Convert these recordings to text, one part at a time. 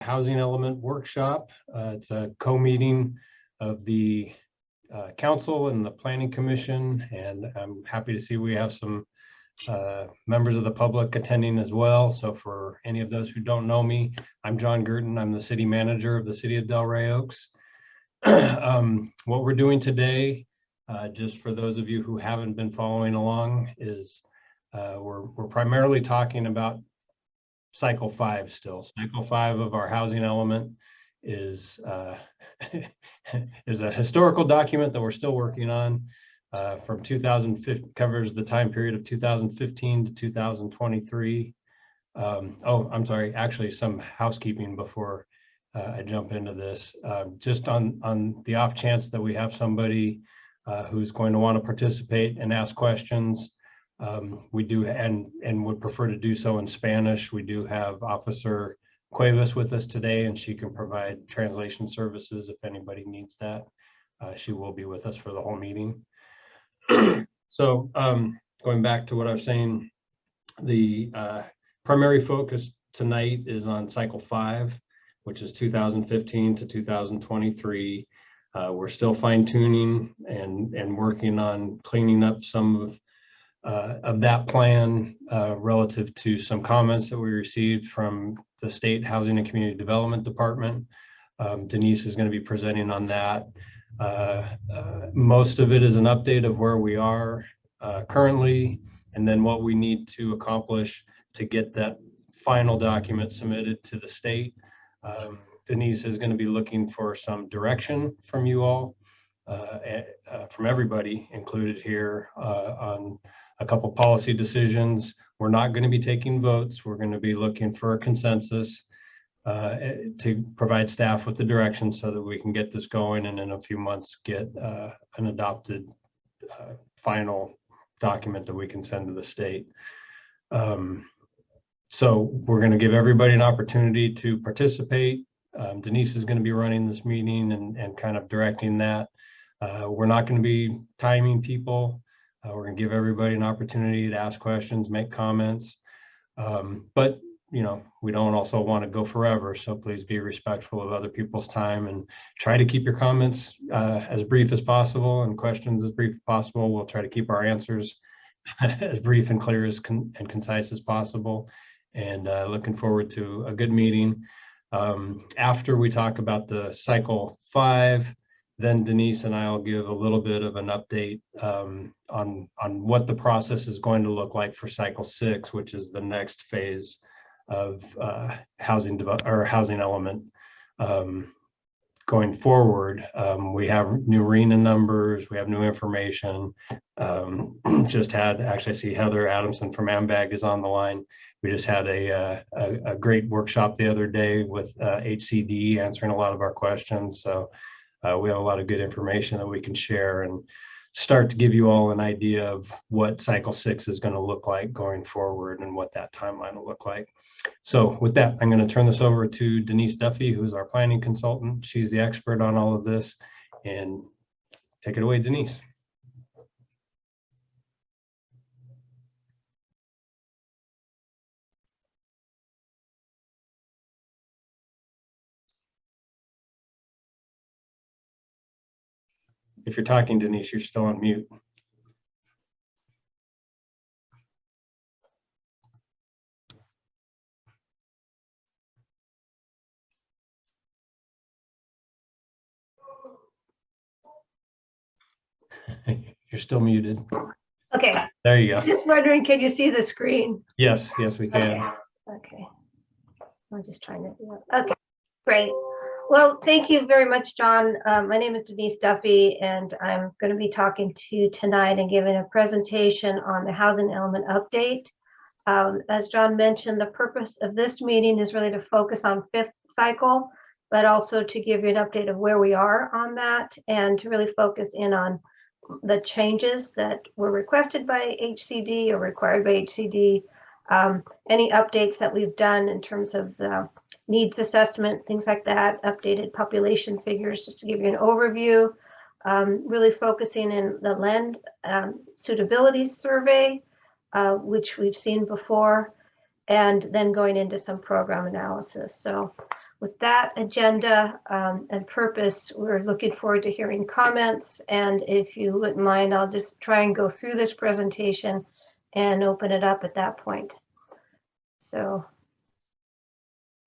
Housing Element Workshop. It's a co-meeting of the Council and the Planning Commission, and I'm happy to see we have some members of the public attending as well. So for any of those who don't know me, I'm John Gurton. I'm the City Manager of the City of Delray Oaks. What we're doing today, just for those of you who haven't been following along, is we're primarily talking about cycle 5 still. Cycle 5 of our housing element is is a historical document that we're still working on. From 2015, covers the time period of 2015 to 2023. Oh, I'm sorry, actually some housekeeping before I jump into this. Just on the off chance that we have somebody who's going to want to participate and ask questions, we do, and would prefer to do so in Spanish. We do have Officer Cuevas with us today, and she can provide translation services if anybody needs that. She will be with us for the whole meeting. So going back to what I was saying, the primary focus tonight is on cycle 5, which is 2015 to 2023. We're still fine-tuning and working on cleaning up some of that plan relative to some comments that we received from the State Housing and Community Development Department. Denise is going to be presenting on that. Most of it is an update of where we are currently, and then what we need to accomplish to get that final document submitted to the state. Denise is going to be looking for some direction from you all, from everybody included here, on a couple policy decisions. We're not going to be taking votes. We're going to be looking for a consensus to provide staff with the direction so that we can get this going, and in a few months get an adopted final document that we can send to the state. So we're going to give everybody an opportunity to participate. Denise is going to be running this meeting and kind of directing that. We're not going to be timing people. We're going to give everybody an opportunity to ask questions, make comments. But you know, we don't also want to go forever, so please be respectful of other people's time and try to keep your comments as brief as possible and questions as brief as possible. We'll try to keep our answers as brief and clear and concise as possible. And looking forward to a good meeting. After we talk about the cycle 5, then Denise and I will give a little bit of an update on what the process is going to look like for cycle 6, which is the next phase of housing element going forward. We have new RHNA numbers, we have new information. Just had, actually I see Heather Adamson from AMBAG is on the line. We just had a great workshop the other day with HCD answering a lot of our questions. So we have a lot of good information that we can share and start to give you all an idea of what cycle 6 is going to look like going forward and what that timeline will look like. So with that, I'm going to turn this over to Denise Duffy, who's our planning consultant. She's the expert on all of this, and take it away, Denise. If you're talking, Denise, you're still on mute. You're still muted. Okay. There you go. Just wondering, can you see the screen? Yes, yes, we can. Okay. I'm just trying to. Okay, great. Well, thank you very much, John. My name is Denise Duffy, and I'm going to be talking to you tonight and giving a presentation on the housing element update. As John mentioned, the purpose of this meeting is really to focus on 5th cycle, but also to give you an update of where we are on that and to really focus in on the changes that were requested by HCD or required by HCD, any updates that we've done in terms of the needs assessment, things like that, updated population figures, just to give you an overview, really focusing in the land suitability survey, which we've seen before, and then going into some program analysis. So with that agenda and purpose, we're looking forward to hearing comments. And if you wouldn't mind, I'll just try and go through this presentation and open it up at that point. So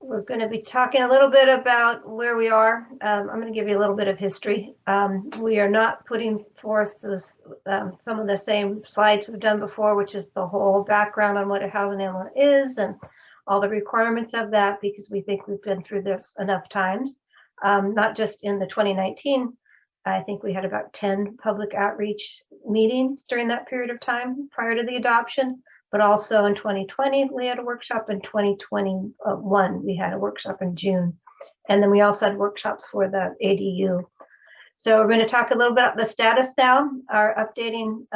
we're going to be talking a little bit about where we are. I'm going to give you a little bit of history. We are not putting forth this, some of the same slides we've done before, which is the whole background on what a housing element is and all the requirements of that, because we think we've been through this enough times, not just in the 2019. I think we had about 10 public outreach meetings during that period of time prior to the adoption, but also in 2020, we had a workshop. In 2021, we had a workshop in June. And then we also had workshops for the ADU. So we're going to talk a little bit about the status now, our updating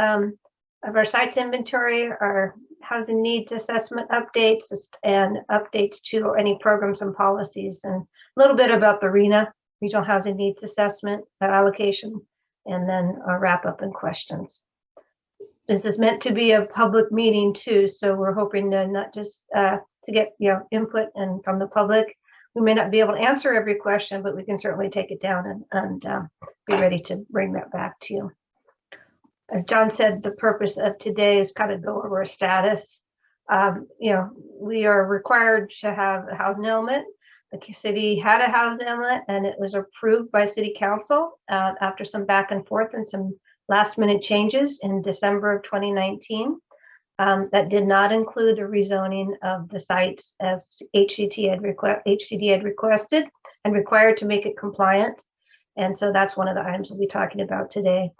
of our sites inventory, our housing needs assessment updates, and updates to any programs and policies, and a little bit about the RHNA, Regional Housing Needs Assessment allocation, and then a wrap up and questions. This is meant to be a public meeting too, so we're hoping to not just to get input and from the public. We may not be able to answer every question, but we can certainly take it down and be ready to bring that back to you. As John said, the purpose of today is kind of go over a status. We are required to have a housing element. The city had a housing element and it was approved by City Council after some back and forth and some last minute changes in December of 2019. That did not include a rezoning of the sites as HCD had requested and required to make it compliant. And so that's one of the items we'll be talking about today.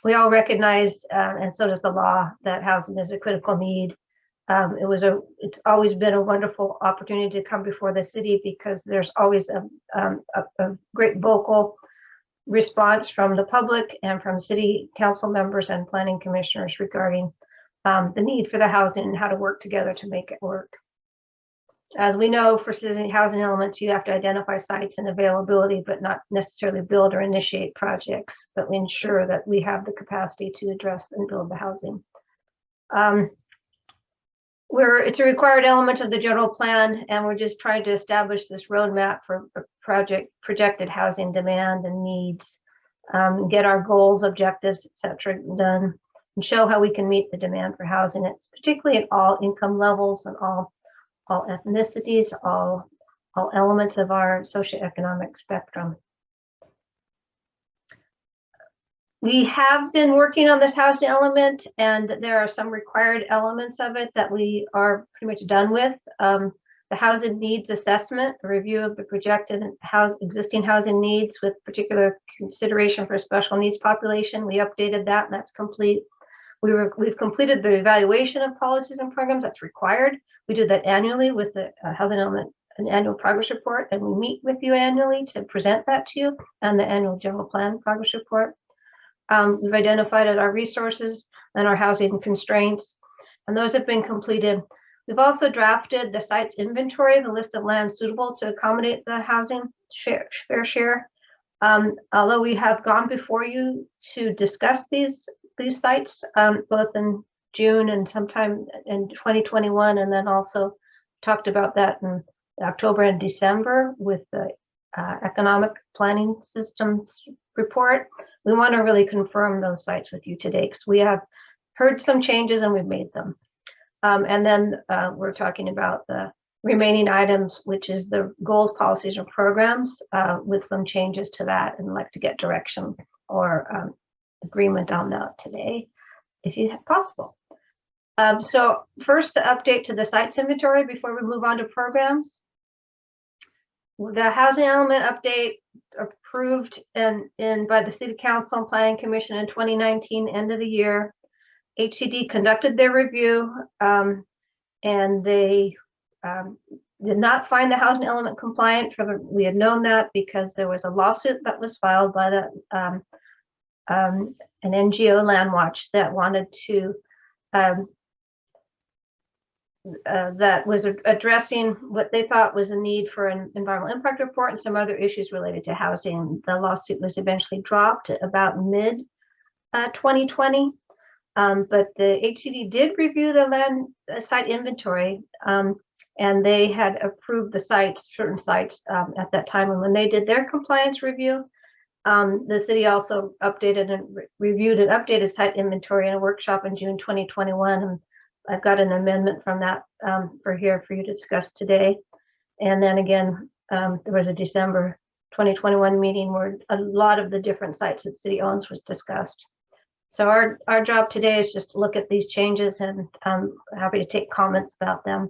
We all recognize, and so does the law, that housing is a critical need. It's always been a wonderful opportunity to come before the city because there's always a great vocal response from the public and from city council members and planning commissioners regarding the need for the housing and how to work together to make it work. As we know, for city housing elements, you have to identify sites and availability, but not necessarily build or initiate projects, but we ensure that we have the capacity to address and build the housing. It's a required element of the general plan, and we're just trying to establish this roadmap for projected housing demand and needs, get our goals, objectives, etc. done, and show how we can meet the demand for housing. It's particularly at all income levels and all ethnicities, all elements of our socioeconomic spectrum. We have been working on this housing element, and there are some required elements of it that we are pretty much done with. The housing needs assessment, a review of the projected existing housing needs with particular consideration for special needs population. We updated that, and that's complete. We've completed the evaluation of policies and programs that's required. We do that annually with the housing element, an annual progress report, and we meet with you annually to present that to you and the annual general plan progress report. We've identified our resources and our housing constraints, and those have been completed. We've also drafted the sites inventory, the list of land suitable to accommodate the housing fair share. Although we have gone before you to discuss these sites, both in June and sometime in 2021, and then also talked about that in October and December with the economic planning systems report. We want to really confirm those sites with you today because we have heard some changes and we've made them. And then we're talking about the remaining items, which is the goals, policies, and programs with some changes to that, and like to get direction or agreement on that today, if you have possible. So first, the update to the sites inventory before we move on to programs. The housing element update approved by the City Council and Planning Commission in 2019, end of the year. HCD conducted their review and they did not find the housing element compliant. We had known that because there was a lawsuit that was filed by an NGO, Landwatch, that wanted to that was addressing what they thought was a need for an environmental impact report and some other issues related to housing. The lawsuit was eventually dropped about mid 2020, but the HCD did review the land site inventory, and they had approved the sites, certain sites at that time. And when they did their compliance review, the city also updated and reviewed an updated site inventory in a workshop in June 2021. And I've got an amendment from that for you to discuss today. And then again, there was a December 2021 meeting where a lot of the different sites that the city owns was discussed. So our job today is just to look at these changes, and I'm happy to take comments about them.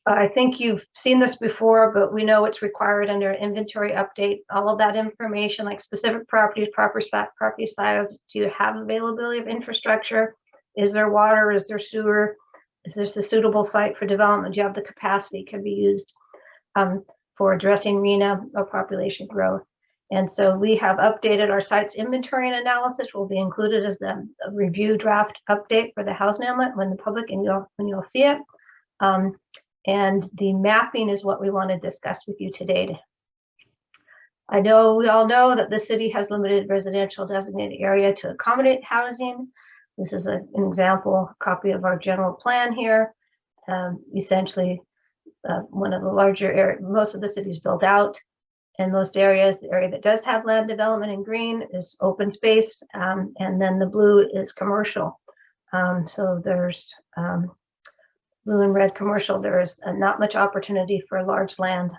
I think you've seen this before, but we know it's required under inventory update. All of that information, like specific properties, property size, do you have availability of infrastructure? Is there water? Is there sewer? Is this a suitable site for development? Do you have the capacity can be used for addressing RHNA or population growth? And so we have updated our sites inventory and analysis will be included as the review draft update for the housing element when the public and when you'll see it. And the mapping is what we want to discuss with you today. I know we all know that the city has limited residential designated area to accommodate housing. This is an example copy of our general plan here. Essentially, one of the larger areas, most of the city's built out. In most areas, the area that does have land development in green is open space, and then the blue is commercial. So there's blue and red commercial. There is not much opportunity for large land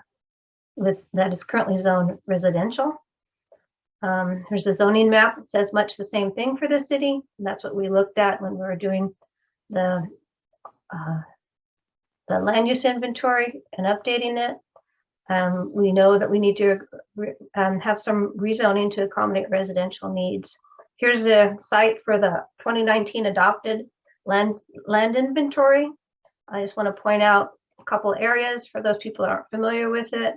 that is currently zoned residential. There's a zoning map that says much the same thing for the city. And that's what we looked at when we were doing the land use inventory and updating it. We know that we need to have some rezoning to accommodate residential needs. Here's a site for the 2019 adopted land inventory. I just want to point out a couple areas for those people that aren't familiar with it.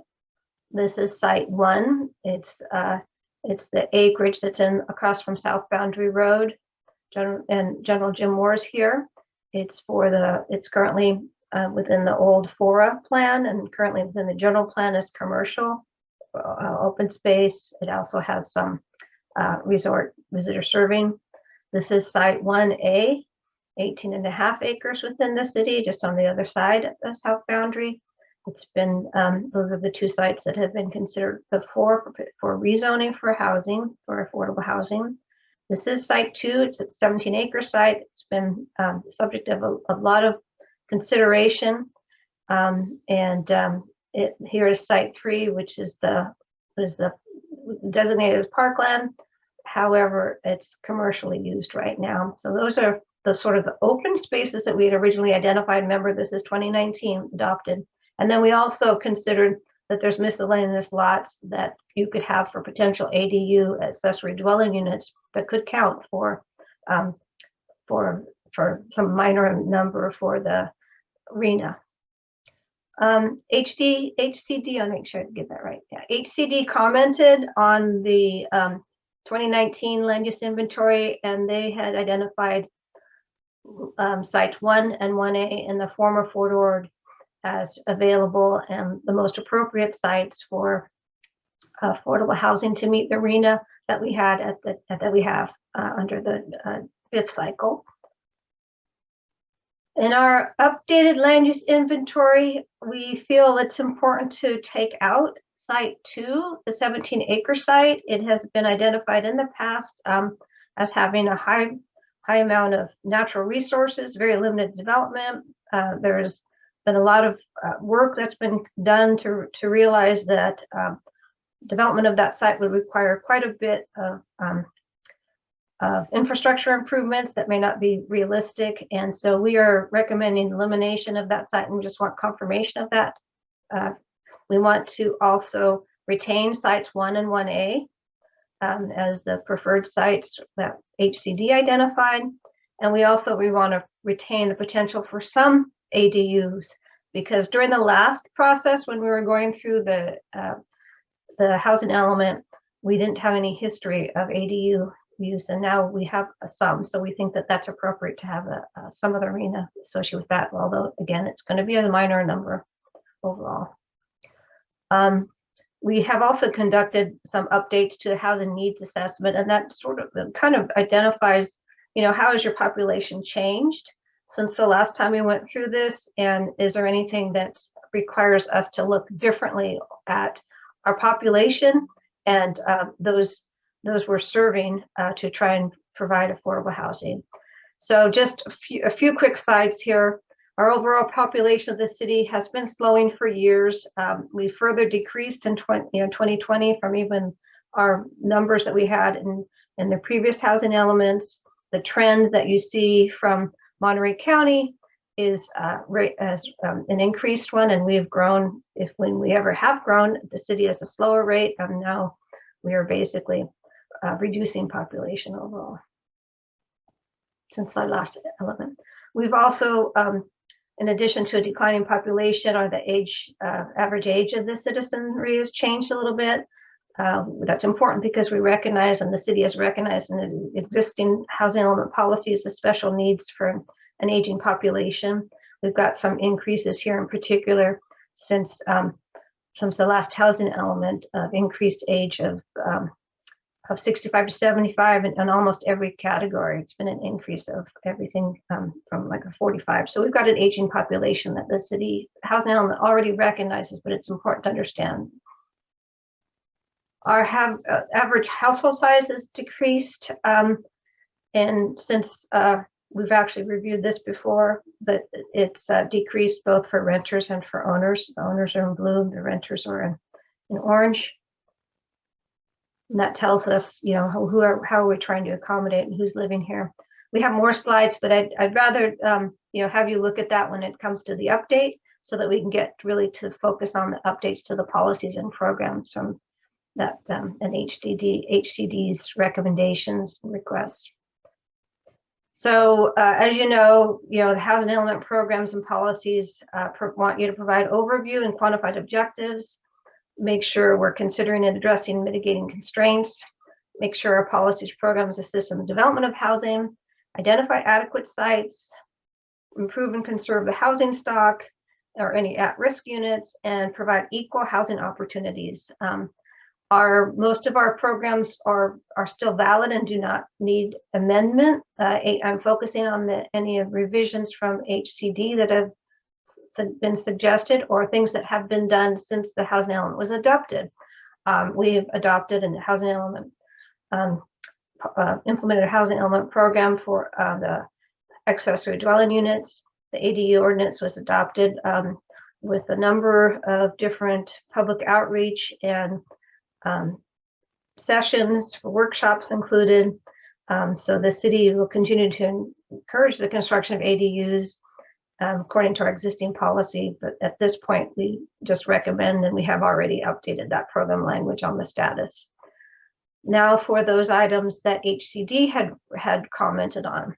This is site 1. It's the acreage that's across from South Boundary Road, General Jim Moore's here. It's currently within the old FORA plan, and currently within the general plan is commercial, open space. It also has some resort visitor serving. This is site 1A, 18.5 acres within the city, just on the other side of the south boundary. It's been, those are the two sites that have been considered before for rezoning for housing, for affordable housing. This is site 2, it's a 17-acre site. It's been subject of a lot of consideration. Here is site 3, which is designated as parkland. However, it's commercially used right now. So those are the sort of the open spaces that we had originally identified. Remember, this is 2019 adopted. And then we also considered that there's miscellaneous lots that you could have for potential ADU, accessory dwelling units, that could count for some minor number for the RHNA. HCD, I'll make sure I get that right. Yeah, HCD commented on the 2019 land use inventory, and they had identified sites 1 and 1A in the former Fort Ord as available and the most appropriate sites for affordable housing to meet the RHNA that we had under the 5th cycle. In our updated land use inventory, we feel it's important to take out site 2, the 17-acre site. It has been identified in the past as having a high amount of natural resources, very limited development. There's been a lot of work that's been done to realize that development of that site would require quite a bit of infrastructure improvements that may not be realistic. And so we are recommending elimination of that site, and we just want confirmation of that. We want to also retain sites 1 and 1A as the preferred sites that HCD identified. And we want to retain the potential for some ADUs, because during the last process, when we were going through the housing element, we didn't have any history of ADU use, and now we have some. So we think that that's appropriate to have some of the RHNA associated with that, although again, it's going to be a minor number overall. We have also conducted some updates to the housing needs assessment, and that sort of kind of identifies, how has your population changed since the last time we went through this? And is there anything that requires us to look differently at our population and those we're serving to try and provide affordable housing? So just a few quick slides here. Our overall population of the city has been slowing for years. We further decreased in 2020 from even our numbers that we had in the previous housing elements. The trend that you see from Monterey County is an increased one, and we have grown. When we ever have grown, the city is a slower rate, and now we are basically reducing population overall since our last element. We've also, in addition to a declining population, or the average age of the citizenry has changed a little bit. That's important because we recognize, and the city has recognized in the existing housing element policies, the special needs for an aging population. We've got some increases here in particular since the last housing element of increased age of 65 to 75 in almost every category. It's been an increase of everything from like a 45. So we've got an aging population that the city housing element already recognizes, but it's important to understand. Our average household size has decreased, and since we've actually reviewed this before, but it's decreased both for renters and for owners. The owners are in blue, the renters are in orange. And that tells us, how are we trying to accommodate and who's living here. We have more slides, but I'd rather, have you look at that when it comes to the update, so that we can get really to focus on the updates to the policies and programs from that and HCD's recommendations and requests. So as you know, the housing element programs and policies want you to provide overview and quantified objectives, make sure we're considering and addressing mitigating constraints, make sure our policies programs assist in the development of housing, identify adequate sites, improve and conserve the housing stock or any at-risk units, and provide equal housing opportunities. Most of our programs are still valid and do not need amendment. I'm focusing on any of revisions from HCD that have been suggested, or things that have been done since the housing element was adopted. We've adopted a housing element, implemented a housing element program for the accessory dwelling units. The ADU ordinance was adopted with a number of different public outreach and sessions for workshops included. So the city will continue to encourage the construction of ADUs according to our existing policy, but at this point we just recommend, and we have already updated that program language on the status. Now for those items that HCD had commented on.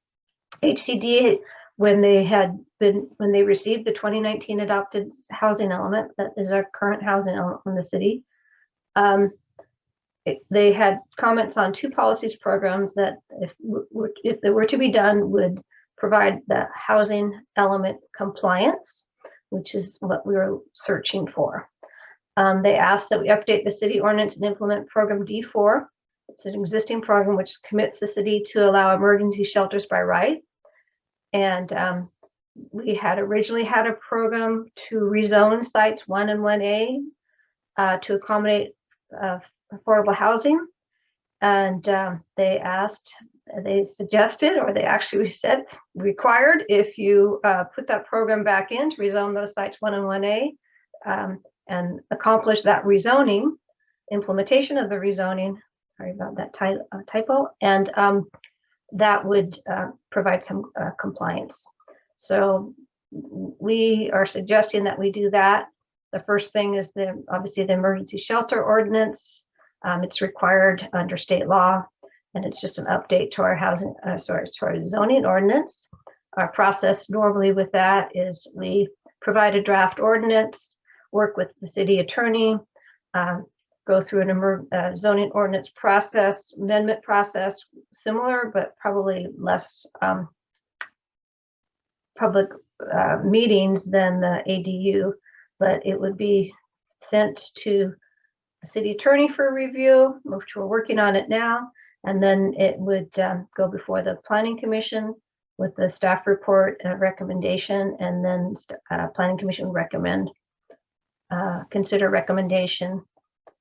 HCD, when they received the 2019 adopted housing element, that is our current housing element from the city, they had comments on two policies programs that if they were to be done would provide the housing element compliance, which is what we were searching for. They asked that we update the city ordinance and implement program D4. It's an existing program which commits the city to allow emergency shelters by right. And we had originally had a program to rezone sites 1 and 1A to accommodate affordable housing. And they suggested, or they actually said required, if you put that program back in to rezone those sites 1 and 1A and accomplish that rezoning, implementation of the rezoning, sorry about that typo, and that would provide some compliance. So we are suggesting that we do that. The first thing is obviously the emergency shelter ordinance. It's required under state law, and it's just an update to our housing, to our zoning ordinance. Our process normally with that is we provide a draft ordinance, work with the city attorney, go through a zoning ordinance process, amendment process, similar but probably less public meetings than the ADU, but it would be sent to the city attorney for review, which we're working on it now, and then it would go before the planning commission with the staff report recommendation, and then Planning Commission recommend, consider recommendation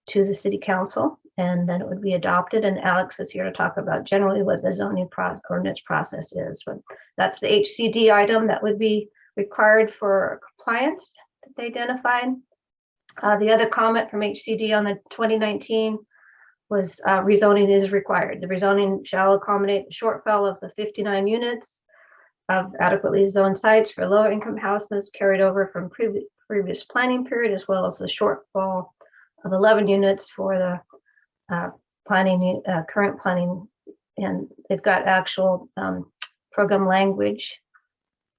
to the City Council, and then it would be adopted. And Alex is here to talk about generally what the zoning ordinance process is. But that's the HCD item that would be required for compliance that they identified. The other comment from HCD on the 2019 was rezoning is required. The rezoning shall accommodate the shortfall of the 59 units of adequately zoned sites for lower income houses carried over from previous planning period, as well as the shortfall of 11 units for the current planning, and they've got actual program language.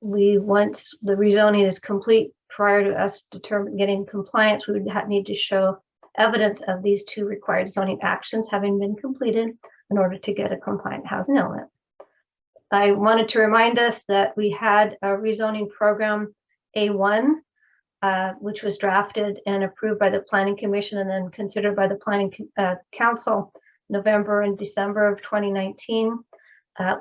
Once the rezoning is complete, prior to us getting compliance, we would need to show evidence of these two required zoning actions having been completed in order to get a compliant housing element. I wanted to remind us that we had a rezoning program A1, which was drafted and approved by the Planning Commission and then considered by the Planning Council November and December of 2019.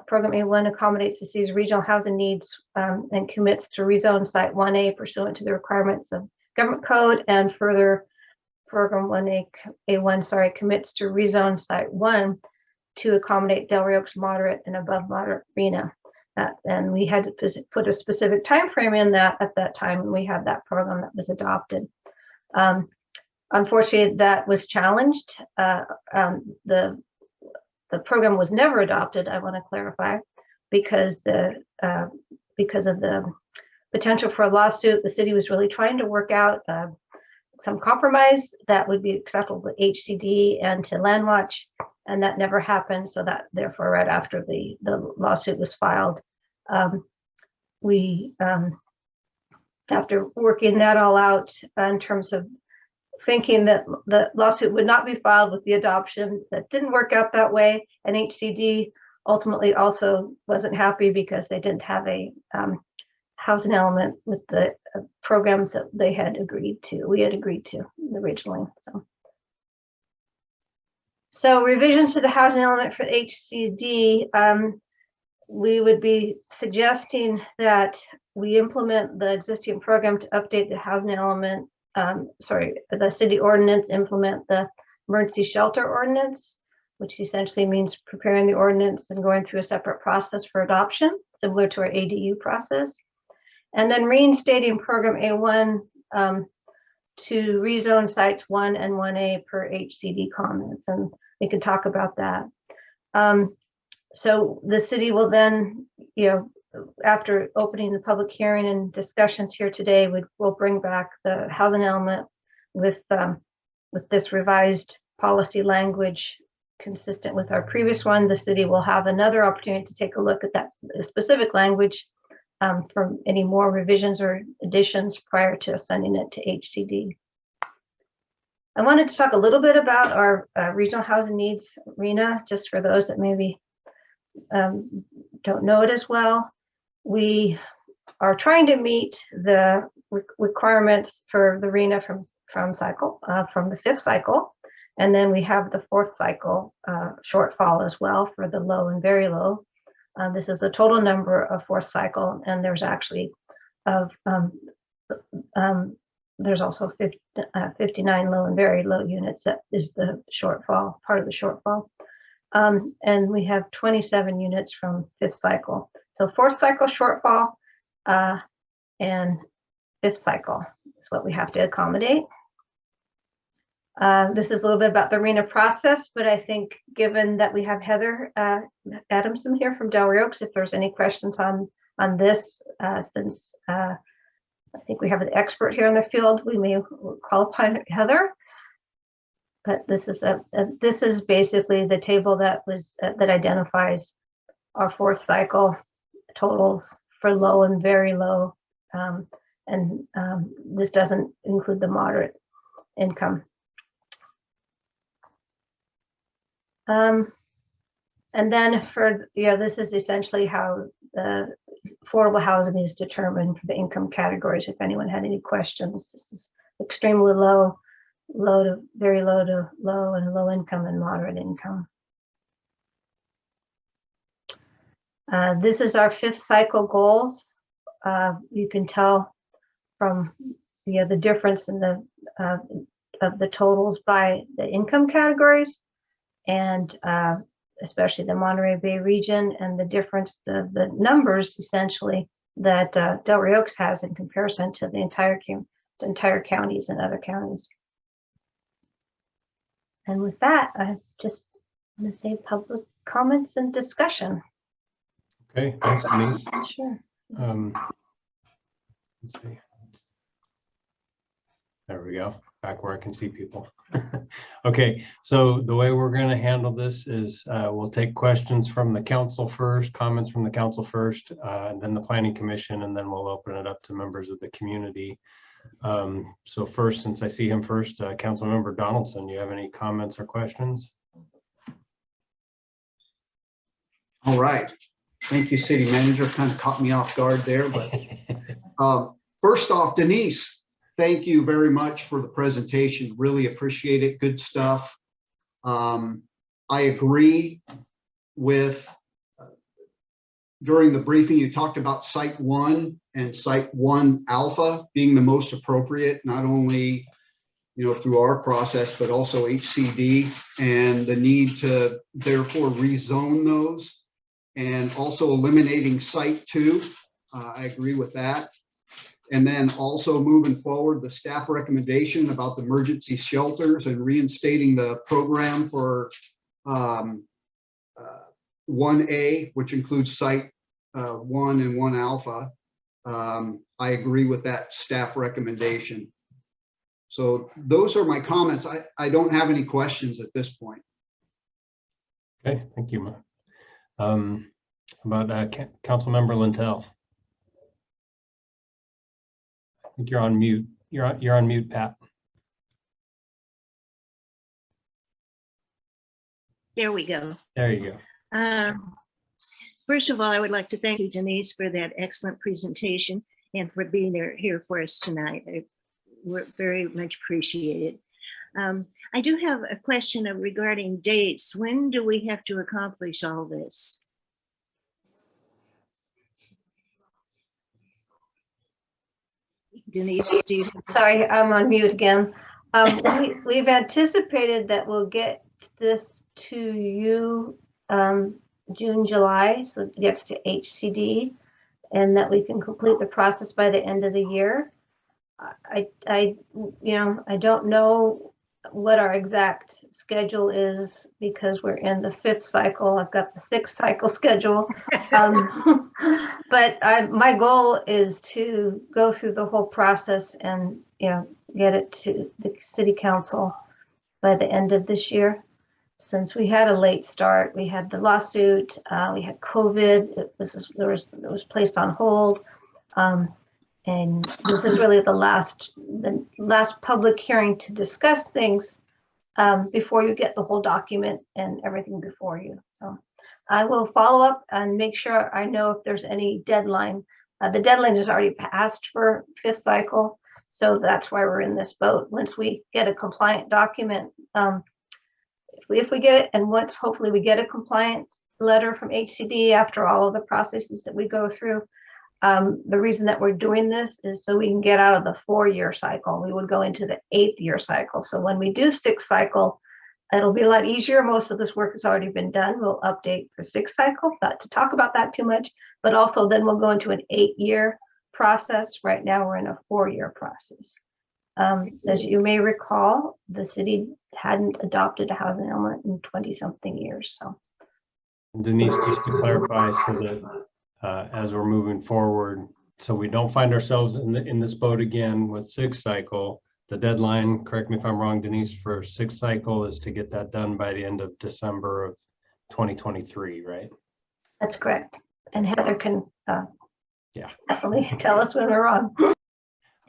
Program A1 accommodates the city's regional housing needs and commits to rezone Site 1A pursuant to the requirements of Government Code, and further, Program A1 commits to rezone Site 1 to accommodate Delray Oaks moderate and above moderate RHNA. And we had to put a specific time frame in that at that time when we had that program that was adopted. Unfortunately, that was challenged. The program was never adopted, I want to clarify, because of the potential for a lawsuit. The city was really trying to work out some compromise that would be acceptable to HCD and to Landwatch, and that never happened. So that therefore, right after the lawsuit was filed, after working that all out in terms of thinking that the lawsuit would not be filed with the adoption, that didn't work out that way. And HCD ultimately also wasn't happy because they didn't have a housing element with the programs that they had agreed to. We had agreed to originally. So revisions to the housing element for HCD, we would be suggesting that we implement the existing program to update the housing element, the city ordinance, implement the emergency shelter ordinance, which essentially means preparing the ordinance and going through a separate process for adoption, similar to our ADU process. And then reinstating program A1 to rezone sites 1 and 1A per HCD comments. And we can talk about that. So the city will then, after opening the public hearing and discussions here today, we'll bring back the housing element with this revised policy language consistent with our previous one. The city will have another opportunity to take a look at that specific language for any more revisions or additions prior to sending it to HCD. I wanted to talk a little bit about our regional housing needs RHNA, just for those that maybe don't know it as well. We are trying to meet the requirements for the RHNA from the 5th cycle, and then we have the 4th cycle shortfall as well for the low and very low. This is the total number of 4th cycle, and there's actually there's also 59 low and very low units. That is the shortfall, part of the shortfall. And we have 27 units from 5th cycle. So 4th cycle shortfall and 5th cycle is what we have to accommodate. This is a little bit about the RHNA process, but I think given that we have Heather Adamson here from Delray Oaks, if there's any questions on this, since I think we have an expert here in the field, we may call upon Heather. But this is basically the table that identifies our 4th cycle totals for low and very low, and this doesn't include the moderate income. And then this is essentially how the affordable housing is determined for the income categories. If anyone had any questions, this is extremely low, low to very low to low, and low income and moderate income. This is our 5th cycle goals. You can tell from the difference in the of the totals by the income categories, and especially the Monterey Bay region, and the difference, the numbers essentially that Delray Oaks has in comparison to the entire counties and other counties. And with that, I just want to say public comments and discussion. Okay, thanks, Denise. Sure. Let's see. There we go, back where I can see people. Okay, so the way we're going to handle this is we'll take questions from the council first, comments from the council first, and then the planning commission, and then we'll open it up to members of the community. So first, since I see him first, Councilmember Donaldson, you have any comments or questions? All right. Thank you, City Manager. Kind of caught me off guard there, but first off, Denise, thank you very much for the presentation. Really appreciate it. Good stuff. I agree with, during the briefing, you talked about Site 1 and Site 1 Alpha being the most appropriate, not only through our process, but also HCD, and the need to therefore rezone those, and also eliminating Site 2. I agree with that. And then also moving forward, the staff recommendation about the emergency shelters and reinstating the program for 1A, which includes Site 1 and 1 Alpha. I agree with that staff recommendation. So those are my comments. I don't have any questions at this point. Okay, thank you. About Councilmember Lintel. I think you're on mute. You're on mute, Pat. There we go. There you go. First of all, I would like to thank you, Denise, for that excellent presentation and for being here for us tonight. We're very much appreciated. I do have a question regarding dates. When do we have to accomplish all this? Denise, do you? Sorry, I'm on mute again. We've anticipated that we'll get this to you June, July, so it gets to HCD, and that we can complete the process by the end of the year. I don't know what our exact schedule is because we're in the 5th cycle. I've got the 6th cycle schedule. But my goal is to go through the whole process and, get it to the city council by the end of this year. Since we had a late start, we had the lawsuit, we had COVID, it was placed on hold. And this is really the last public hearing to discuss things before you get the whole document and everything before you. So I will follow up and make sure I know if there's any deadline. The deadline is already passed for 5th cycle, so that's why we're in this boat. Once we get a compliant document, if we get it, and once hopefully we get a compliance letter from HCD after all of the processes that we go through. The reason that we're doing this is so we can get out of the 4-year cycle. We would go into the 8th year cycle. So when we do 6th cycle, it'll be a lot easier. Most of this work has already been done. We'll update for 6th cycle, not to talk about that too much, but also then we'll go into an 8-year process. Right now we're in a 4-year process. As you may recall, the city hadn't adopted a housing element in 20-something years. So Denise, just to clarify, so that as we're moving forward, so we don't find ourselves in this boat again with 6th cycle, the deadline, correct me if I'm wrong, Denise, for 6th cycle is to get that done by the end of December of 2023, right? that's correct. And Heather can definitely tell us when we're wrong.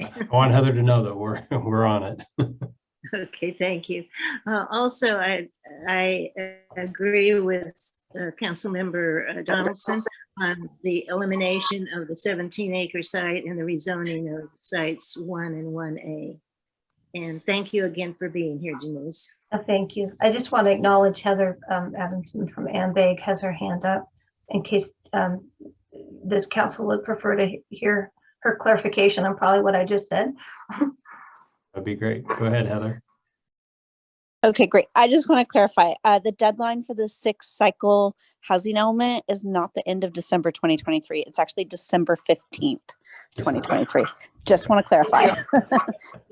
I want Heather to know that we're on it. Okay, thank you. Also, I agree with Councilmember Donaldson on the elimination of the 17-acre site and the rezoning of sites 1 and 1A. And thank you again for being here, Denise. Thank you. I just want to acknowledge Heather Adamson from AMBAG has her hand up in case this council would prefer to hear her clarification on probably what I just said. That'd be great. Go ahead, Heather. Okay, great. I just want to clarify, the deadline for the sixth cycle housing element is not the end of December 2023. It's actually December 15th, 2023. Just want to clarify.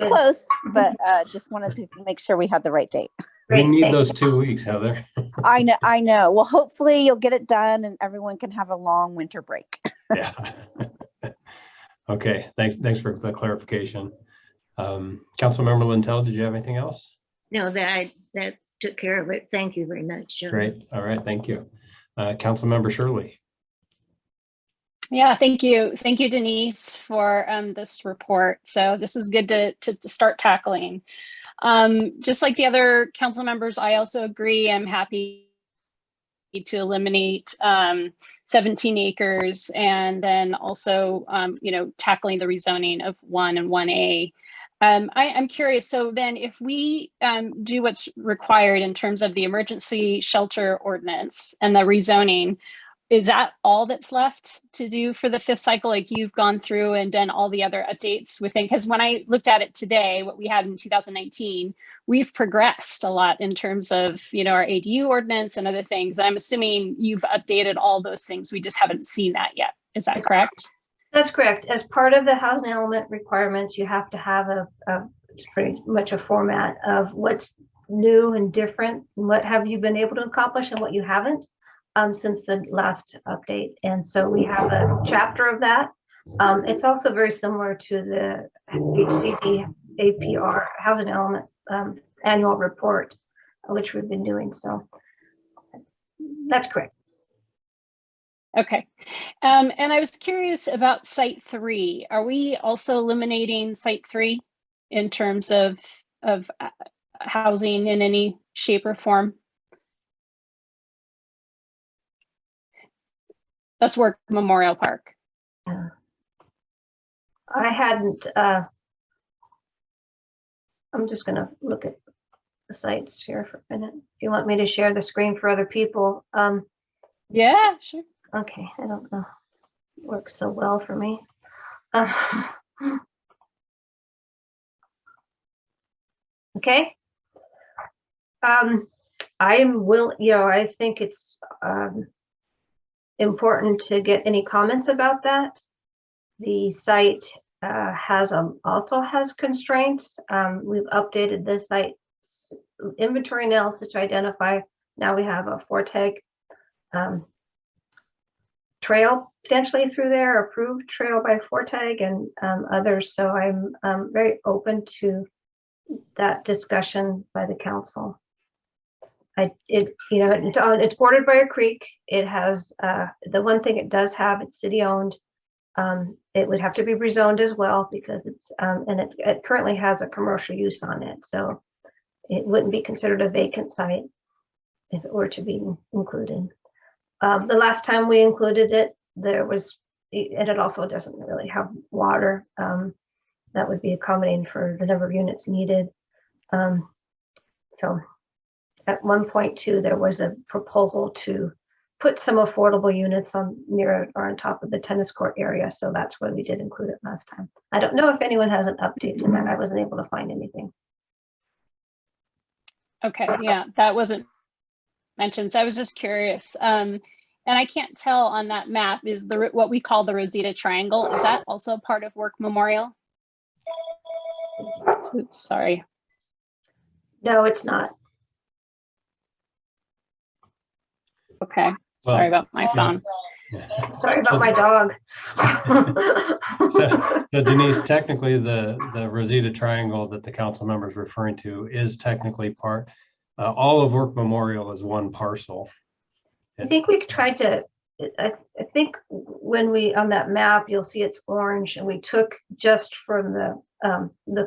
Close, but just wanted to make sure we had the right date. We Great, need thank those 2 weeks, Heather. I know. Well, hopefully you'll get it done and everyone can have a long winter break. Yeah. Okay, thanks for the clarification. Councilmember Lintel, did you have anything else? No, that took care of it. Thank you very much, John. Great. All right, thank you. Councilmember Shirley. Yeah, thank you. Thank you, Denise, for this report. So this is good to start tackling. Just like the other council members, I also agree. I'm happy to eliminate 17 acres and then also, tackling the rezoning of 1 and 1A. I'm curious, so then if we do what's required in terms of the emergency shelter ordinance and the rezoning, is that all that's left to do for the fifth cycle? Like you've gone through and done all the other updates within, because when I looked at it today, what we had in 2019, we've progressed a lot in terms of, our ADU ordinance and other things. I'm assuming you've updated all those things. We just haven't seen that yet. Is that correct? That's correct. As part of the housing element requirements, you have to have it's pretty much a format of what's new and different, what have you been able to accomplish and what you haven't since the last update. And so we have a chapter of that. It's also very similar to the HCD APR housing element annual report, which we've been doing. So that's correct. Okay. And I was curious about Site 3. Are we also eliminating Site 3 in terms of housing in any shape or form? That's Work Memorial Park. I hadn't, I'm just going to look at the sites here for a minute. If you want me to share the screen for other people. Yeah, sure. Okay, I don't know. It works so well for me. Okay. I think it's important to get any comments about that. The site also has constraints. We've updated the site inventory analysis to identify. Now we have a Forteg trail potentially through there, approved trail by Forteg and others. So I'm very open to that discussion by the council. It's bordered by a creek. It has the one thing it does have, it's city owned. It would have to be rezoned as well because it's and it currently has a commercial use on it. So it wouldn't be considered a vacant site if it were to be included. The last time we included it, and it also doesn't really have water. That would be accommodating for the number of units needed. So at 1.2, there was a proposal to put some affordable units near or on top of the tennis court area. So that's why we did include it last time. I don't know if anyone has an update to that. I wasn't able to find anything. Okay, yeah, that wasn't mentioned. So I was just curious. And I can't tell on that map is what we call the Rosita Triangle. Is that also part of Work Memorial? Oops, sorry. No, it's not. Okay, sorry about my phone. Sorry about my dog. So Denise, technically the Rosita Triangle that the council member is referring to is technically part, all of Work Memorial is one parcel. I think we tried to, I think when on that map, you'll see it's orange, and we took just from the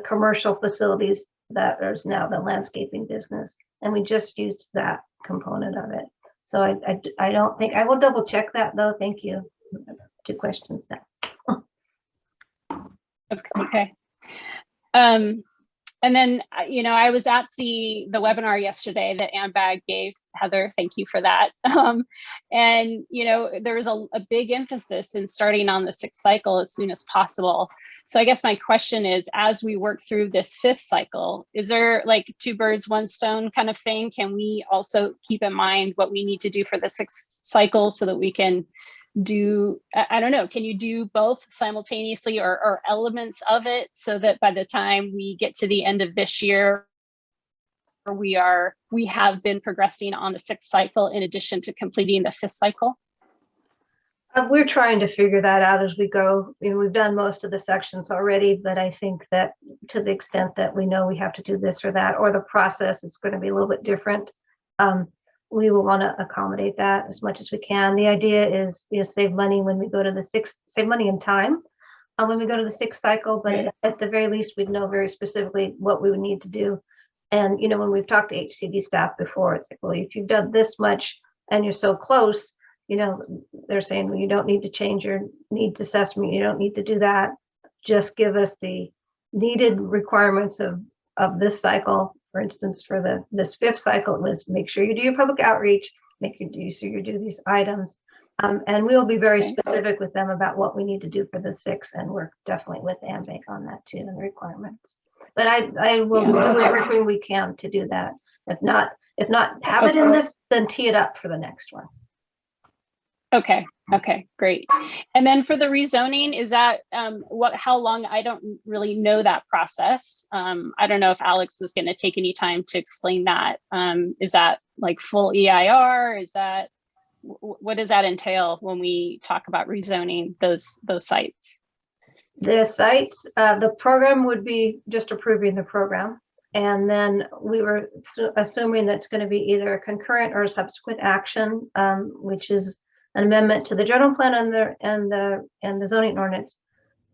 commercial facilities that is now the landscaping business, and we just used that component of it. So I don't think, I will double check that though. Thank you. 2 questions now. Okay. And then, I was at the webinar yesterday that AMBAG gave. Heather, thank you for that. And, there was a big emphasis in starting on the 6th cycle as soon as possible. So I guess my question is, as we work through this 5th cycle, is there like 2 birds, 1 stone kind of thing? Can we also keep in mind what we need to do for the 6th cycle so that we can do, I don't know, can you do both simultaneously or elements of it so that by the time we get to the end of this year, we have been progressing on the 6th cycle in addition to completing the 5th cycle? We're trying to figure that out as we go. We've done most of the sections already, but I think that to the extent that we know we have to do this or that, or the process is going to be a little bit different, we will want to accommodate that as much as we can. The idea is, save money when we go to the 6th, save money and time when we go to the 6th cycle, but Right. at the very least, we'd know very specifically what we would need to do. And, when we've talked to HCD staff before, it's like, well, if you've done this much and you're so close, they're saying, well, you don't need to change your needs assessment. You don't need to do that. Just give us the needed requirements of this cycle. For instance, for this 5th cycle, it was make sure you do your public outreach, make sure you do these items. And we'll be very specific with them about what we need to do for the 6th, and work definitely with AMBAG on that too, and the requirements. But I will do everything we can to do that. If not, have it in this, then tee it up for the next one. Okay, great. And then for the rezoning, is that how long? I don't really know that process. I don't know if Alex is going to take any time to explain that. Is that like full EIR? What does that entail when we talk about rezoning those sites? The sites, the program would be just approving the program. And then we were assuming that's going to be either a concurrent or a subsequent action, which is an amendment to the general plan and the zoning ordinance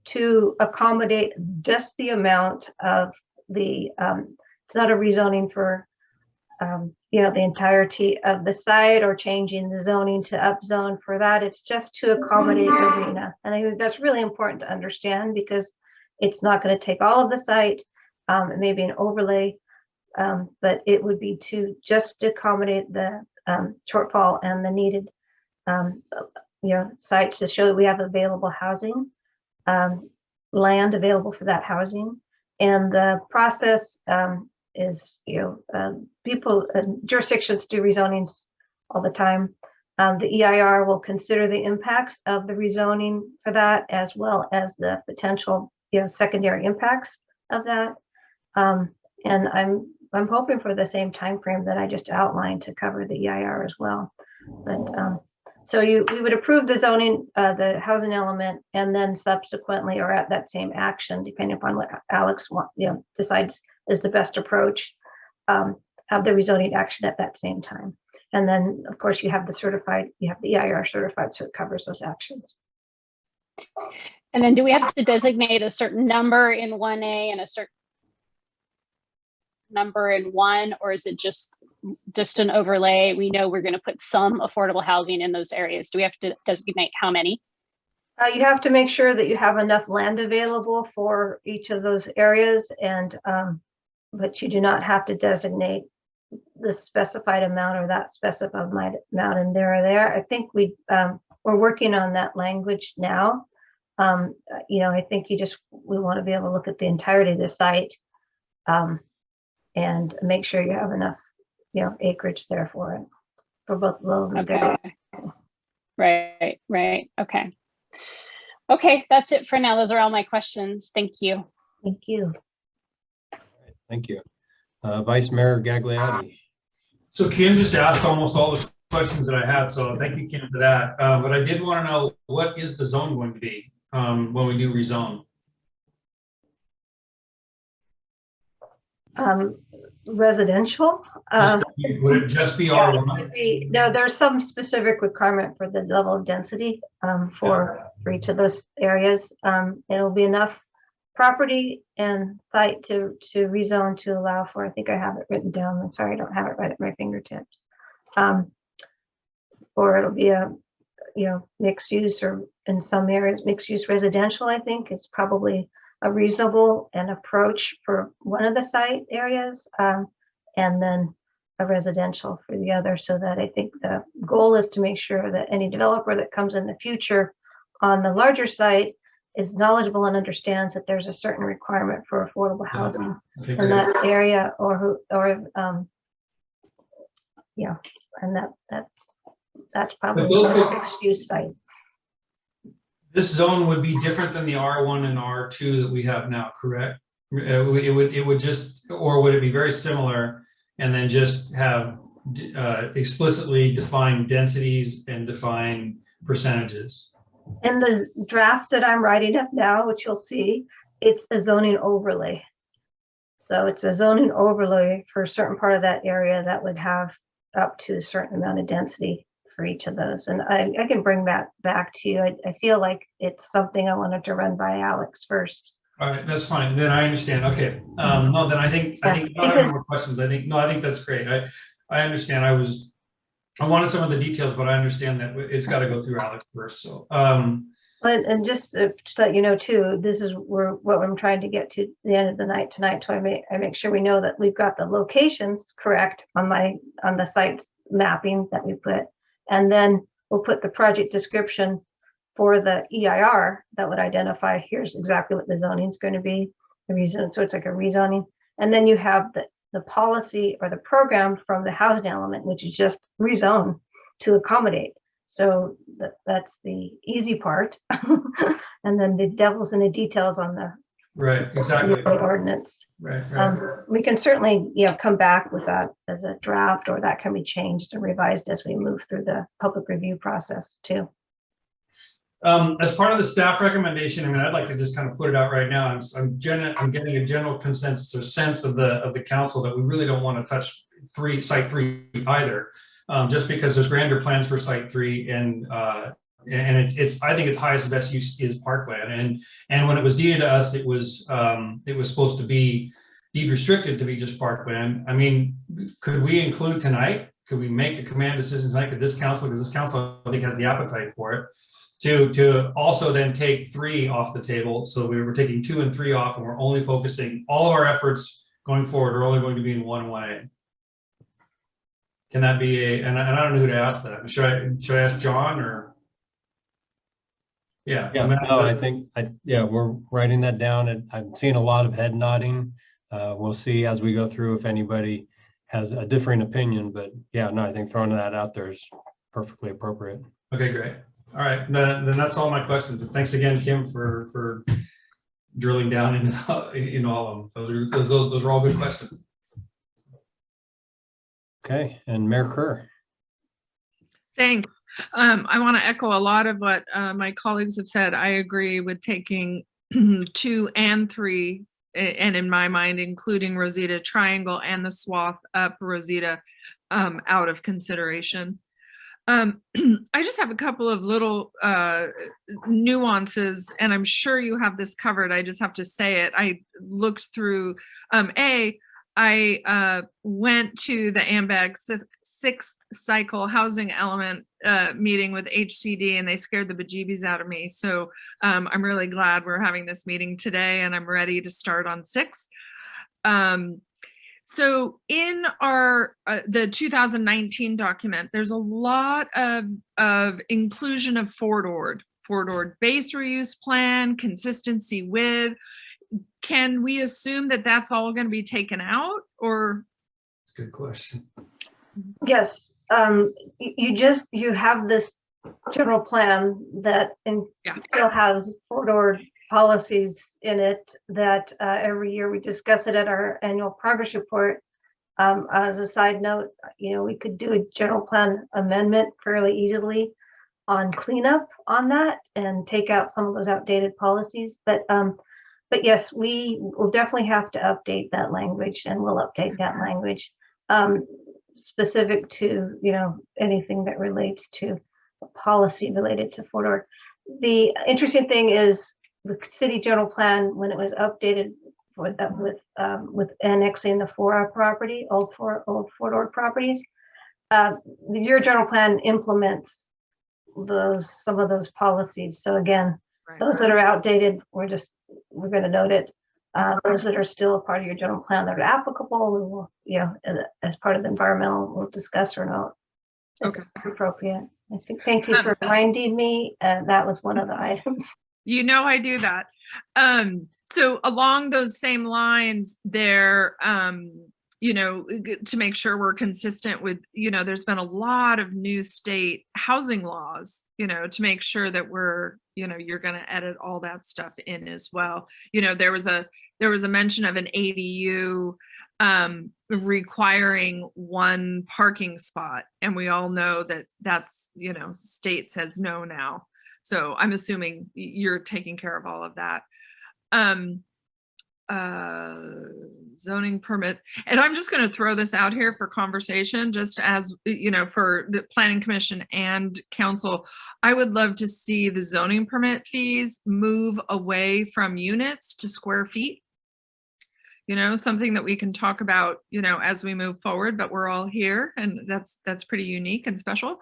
to accommodate just the amount of the, it's not a rezoning for, the entirety of the site or changing the zoning to upzone for that. It's just to accommodate Arena. And I think that's really important to understand, because it's not going to take all of the site. It may be an overlay, but it would be just to accommodate the shortfall and the needed sites to show that we have available housing, land available for that housing. And the process is, jurisdictions do rezonings all the time. The EIR will consider the impacts of the rezoning for that, as well as the potential, secondary impacts of that. And I'm hoping for the same time frame that I just outlined to cover the EIR as well. But so we would approve the zoning, the housing element, and then subsequently, or at that same action, depending upon what Alex decides is the best approach, have the rezoning action at that same time. And then, of course, you have the EIR certified, so it covers those actions. And then do we have to designate a certain number in 1A and a certain number in 1, or is it just an overlay? We know we're going to put some affordable housing in those areas. Do we have to designate how many? You have to make sure that you have enough land available for each of those areas, and but you do not have to designate the specified amount or that specified amount in there or there. I think we're working on that language now. I think we want to be able to look at the entirety of the site and make sure you have enough, acreage there for it, for both low and Okay. Right. Okay, that's it for now. Those are all my questions. Thank you. Thank you. Thank you. Vice Mayor Gagliotti. So Kim just asked almost all the questions that I had, so thank you, Kim, for that. But I did want to know, what is the zone going to be when we do rezone? Residential. Would it just be R1? No, there's some specific requirement for the level of density for each of those areas. It'll be enough property and site to rezone to allow for, I think I have it written down. I'm sorry, I don't have it right at my fingertips. Or it'll be a, mixed use, or in some areas, mixed use residential, I think is probably a reasonable an approach for one of the site areas, and then a residential for the other, so that I think the goal is to make sure that any developer that comes in the future on the larger site is knowledgeable and understands that there's a certain requirement for affordable housing Okay, in great. that area, and that's probably those a would- mixed use site. This zone would be different than the R1 and R2 that we have now, correct? It would just, or would it be very similar and then just have explicitly defined densities and define percentages? In the draft that I'm writing up now, which you'll see, it's a zoning overlay. So it's a zoning overlay for a certain part of that area that would have up to a certain amount of density for each of those. And I can bring that back to you. I feel like it's something I wanted to run by Alex first. All right, that's fine. Then I understand. Okay. No, then I think I don't have any more questions. I think that's great. I understand. I wanted some of the details, but I understand that it's got to go through Alex first. So, And just to let you know too, this is what I'm trying to get to the end of the night tonight. So I make sure we know that we've got the locations correct on the site mapping that we put, and then we'll put the project description for the EIR that would identify here's exactly what the zoning is going to be, the reason. So it's like a rezoning, and then you have the policy or the program from the housing element, which is just rezone to accommodate. So that's the easy part. And then the devil's in the details on the right, exactly. ordinance. Right, right. We can certainly, come back with that as a draft, or that can be changed and revised as we move through the public review process too. As part of the staff recommendation, I mean, I'd like to just kind of put it out right now. I'm getting a general consensus or sense of the council that we really don't want to touch site 3 either, just because there's grander plans for site 3, and it's I think its highest and best use is parkland, and when it was deeded to us, it was supposed to be deed restricted to be just parkland. I mean, could we include tonight? Could we make a command decision tonight? Could this council, because this council I think has the appetite for it, to also then take 3 off the table. So we were taking 2 and 3 off, and we're only focusing all of our efforts going forward are only going to be in 1 way. Can that be and I don't know who to ask that. Should I ask John or? Yeah. Yeah, no, I think, we're writing that down, and I'm seeing a lot of head nodding. We'll see as we go through if anybody has a differing opinion, but yeah, no, I think throwing that out there is perfectly appropriate. Okay, great. All right, then that's all my questions. And thanks again, Kim, for drilling down into all of them. Those are all good questions. Okay, and Mayor Kerr. Thanks. I want to echo a lot of what my colleagues have said. I agree with taking 2 and 3, and in my mind, including Rosita Triangle and the swath up Rosita out of consideration. I just have a couple of little nuances, and I'm sure you have this covered. I just have to say it. I looked through, I went to the AMBAG 6th cycle housing element meeting with HCD, and they scared the bejeebies out of me. So I'm really glad we're having this meeting today, and I'm ready to start on 6. So in our the 2019 document, there's a lot of inclusion of Fort Ord base reuse plan, consistency with. Can we assume that that's all going to be taken out, or? That's a good question. Yes, you have this general plan that still has Fort Ord policies in it that every year we discuss it at our annual progress report. As a side note, we could do a general plan amendment fairly easily on cleanup on that and take out some of those outdated policies. But yes, we will definitely have to update that language, and we'll update that language specific to anything that relates to policy related to Fort Ord. The interesting thing is the city general plan, when it was updated with annexing the Fora property, old Fort Ord properties, your general plan implements some of those policies. So again, Right. Those that are outdated, we're going to note it. Those that are still a part of your general plan that are applicable, we will, as part of the environmental, we'll discuss or not. Okay. Appropriate. I think, thank you for reminding me. That was one of the items. You know, I do that. So along those same lines there, to make sure we're consistent with, there's been a lot of new state housing laws, to make sure that we're, you're going to edit all that stuff in as well. There was a mention of an ADU requiring one parking spot. And we all know that that's, state says no now. So I'm assuming you're taking care of all of that. Zoning permit. And I'm just going to throw this out here for conversation, just as, for the planning commission and council. I would love to see the zoning permit fees move away from units to square feet. Something that we can talk about, as we move forward, but we're all here and that's pretty unique and special.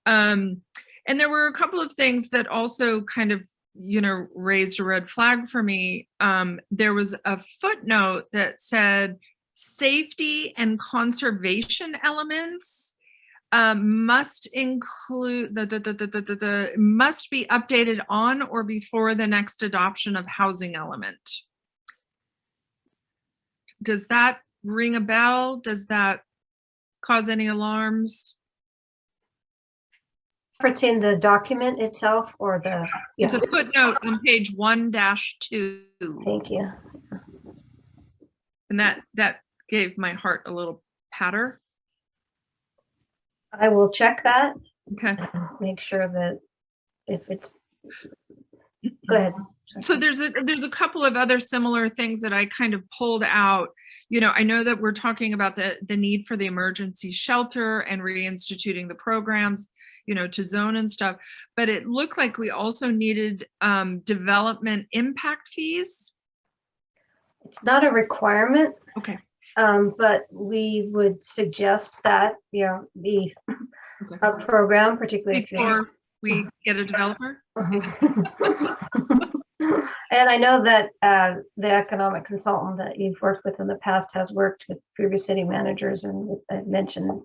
And there were a couple of things that also kind of, raised a red flag for me. There was a footnote that said safety and conservation elements must include must be updated on or before the next adoption of housing element. Does that ring a bell? Does that cause any alarms? In the document itself or the? It's a footnote on page 1-2. Thank you. And that gave my heart a little patter. I will check that. Okay. Make sure that if it's, go ahead. So there's a couple of other similar things that I kind of pulled out. I know that we're talking about the need for the emergency shelter and reinstituting the programs, to zone and stuff, but it looked like we also needed development impact fees. It's not a requirement. Okay. But we would suggest that, be a program, particularly before we get a developer. And I know that the economic consultant that you've worked with in the past has worked with previous city managers, and I've mentioned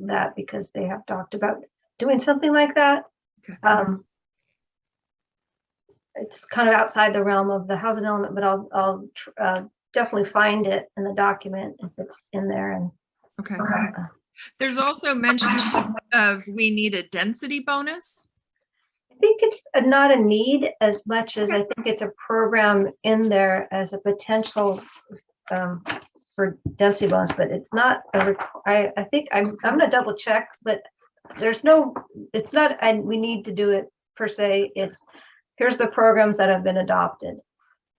that because they have talked about doing something like that. Okay. It's kind of outside the realm of the housing element, but I'll definitely find it in the document if it's in there. And okay. There's also mention of we need a density bonus. I think it's not a need as much as I think it's a program in there as a potential for density bonus, but it's not I think I'm gonna double check, but it's not, and we need to do it per se. It's here's the programs that have been adopted.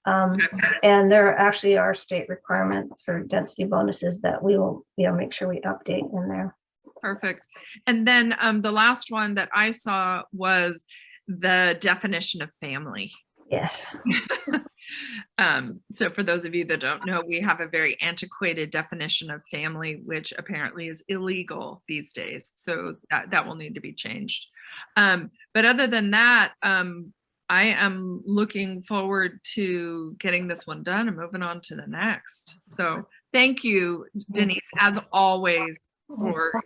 And there actually are state requirements for density bonuses that we will, make sure we update in there. Perfect. And then the last one that I saw was the definition of family. Yes. So for those of you that don't know, we have a very antiquated definition of family, which apparently is illegal these days. So that will need to be changed. But other than that, I am looking forward to getting this one done and moving on to the next. So thank you, Denise, as always, for,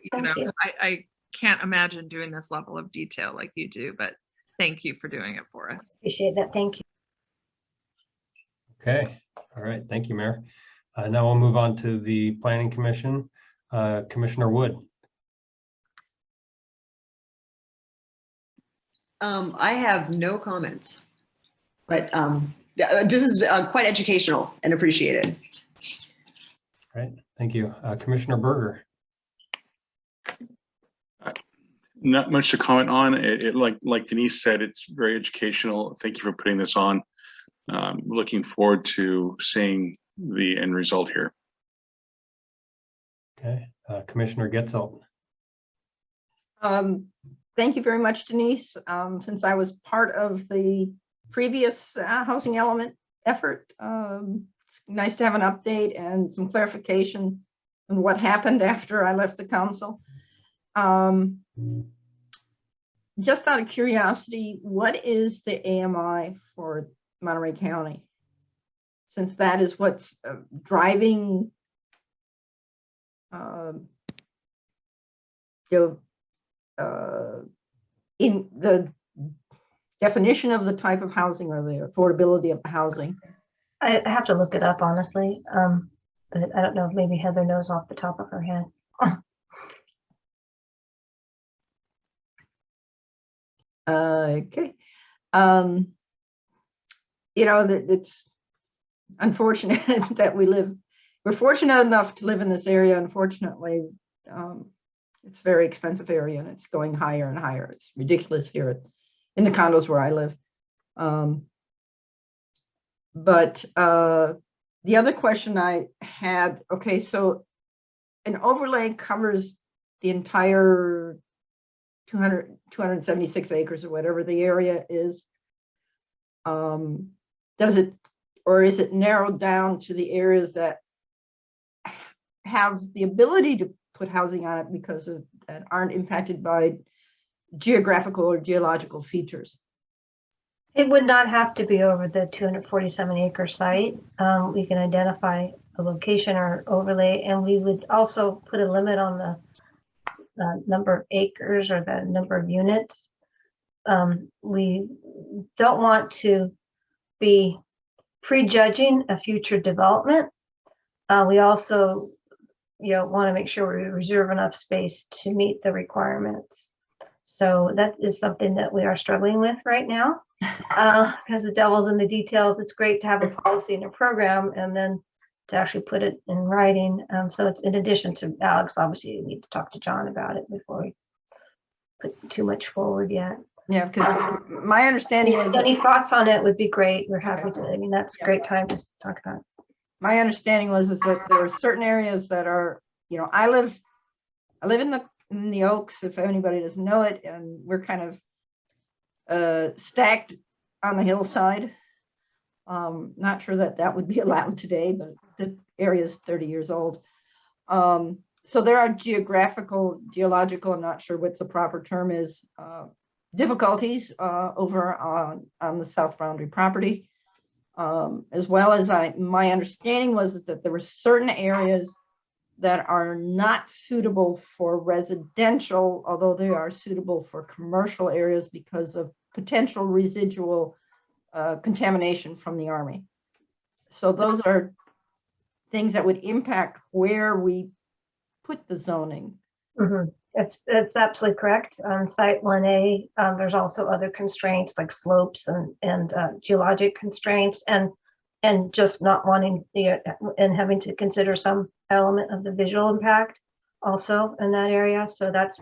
I can't imagine doing this level of detail like you do, but thank you for doing it for us. Appreciate that. Thank you. Okay, all right, thank you, Mayor. Now we'll move on to the Planning Commission. Commissioner Wood. I have no comments, but this is quite educational and appreciated. All right, thank you. Commissioner Berger. Not much to comment on. It like Denise said, it's very educational. Thank you for putting this on. Looking forward to seeing the end result here. Okay, Commissioner Getzelt. Thank you very much, Denise. Since I was part of the previous housing element effort, it's nice to have an update and some clarification on what happened after I left the council. just out of curiosity, what is the AMI for Monterey County? Since that is what's driving in the definition of the type of housing or the affordability of the housing. I have to look it up honestly, but I don't know if maybe Heather knows off the top of her head. Okay. You know, it's unfortunate that we're fortunate enough to live in this area. Unfortunately, it's a very expensive area and it's going higher and higher. It's ridiculous here in the condos where I live. But the other question I had, okay, so an overlay covers the entire 276 acres or whatever the area is. Does it, or is it narrowed down to the areas that have the ability to put housing on it because of that aren't impacted by geographical or geological features? It would not have to be over the 247 acre site. We can identify a location or overlay, and we would also put a limit on the number of acres or the number of units. We don't want to be prejudging a future development. We also, want to make sure we reserve enough space to meet the requirements. So that is something that we are struggling with right now, because the devil's in the details. It's great to have a policy and a program, and then to actually put it in writing. So it's in addition to Alex, obviously you need to talk to John about it before we put too much forward yet. Yeah, because my understanding was Any thoughts on it would be great. We're happy to. I mean, that's a great time to talk about it. my understanding was is that there are certain areas that are, I live in the Oaks, if anybody doesn't know it, and we're kind of stacked on the hillside. Not sure that would be allowed today, but the area is 30 years old. So there are geological, I'm not sure what the proper term is, difficulties over on the South Boundary property. As well as my understanding was that there were certain areas that are not suitable for residential, although they are suitable for commercial areas because of potential residual contamination from the Army. So those are things that would impact where we put the zoning. Mm-hmm. It's absolutely correct. On site 1A, there's also other constraints like slopes and geologic constraints, and just not wanting and having to consider some element of the visual impact also in that area. So that's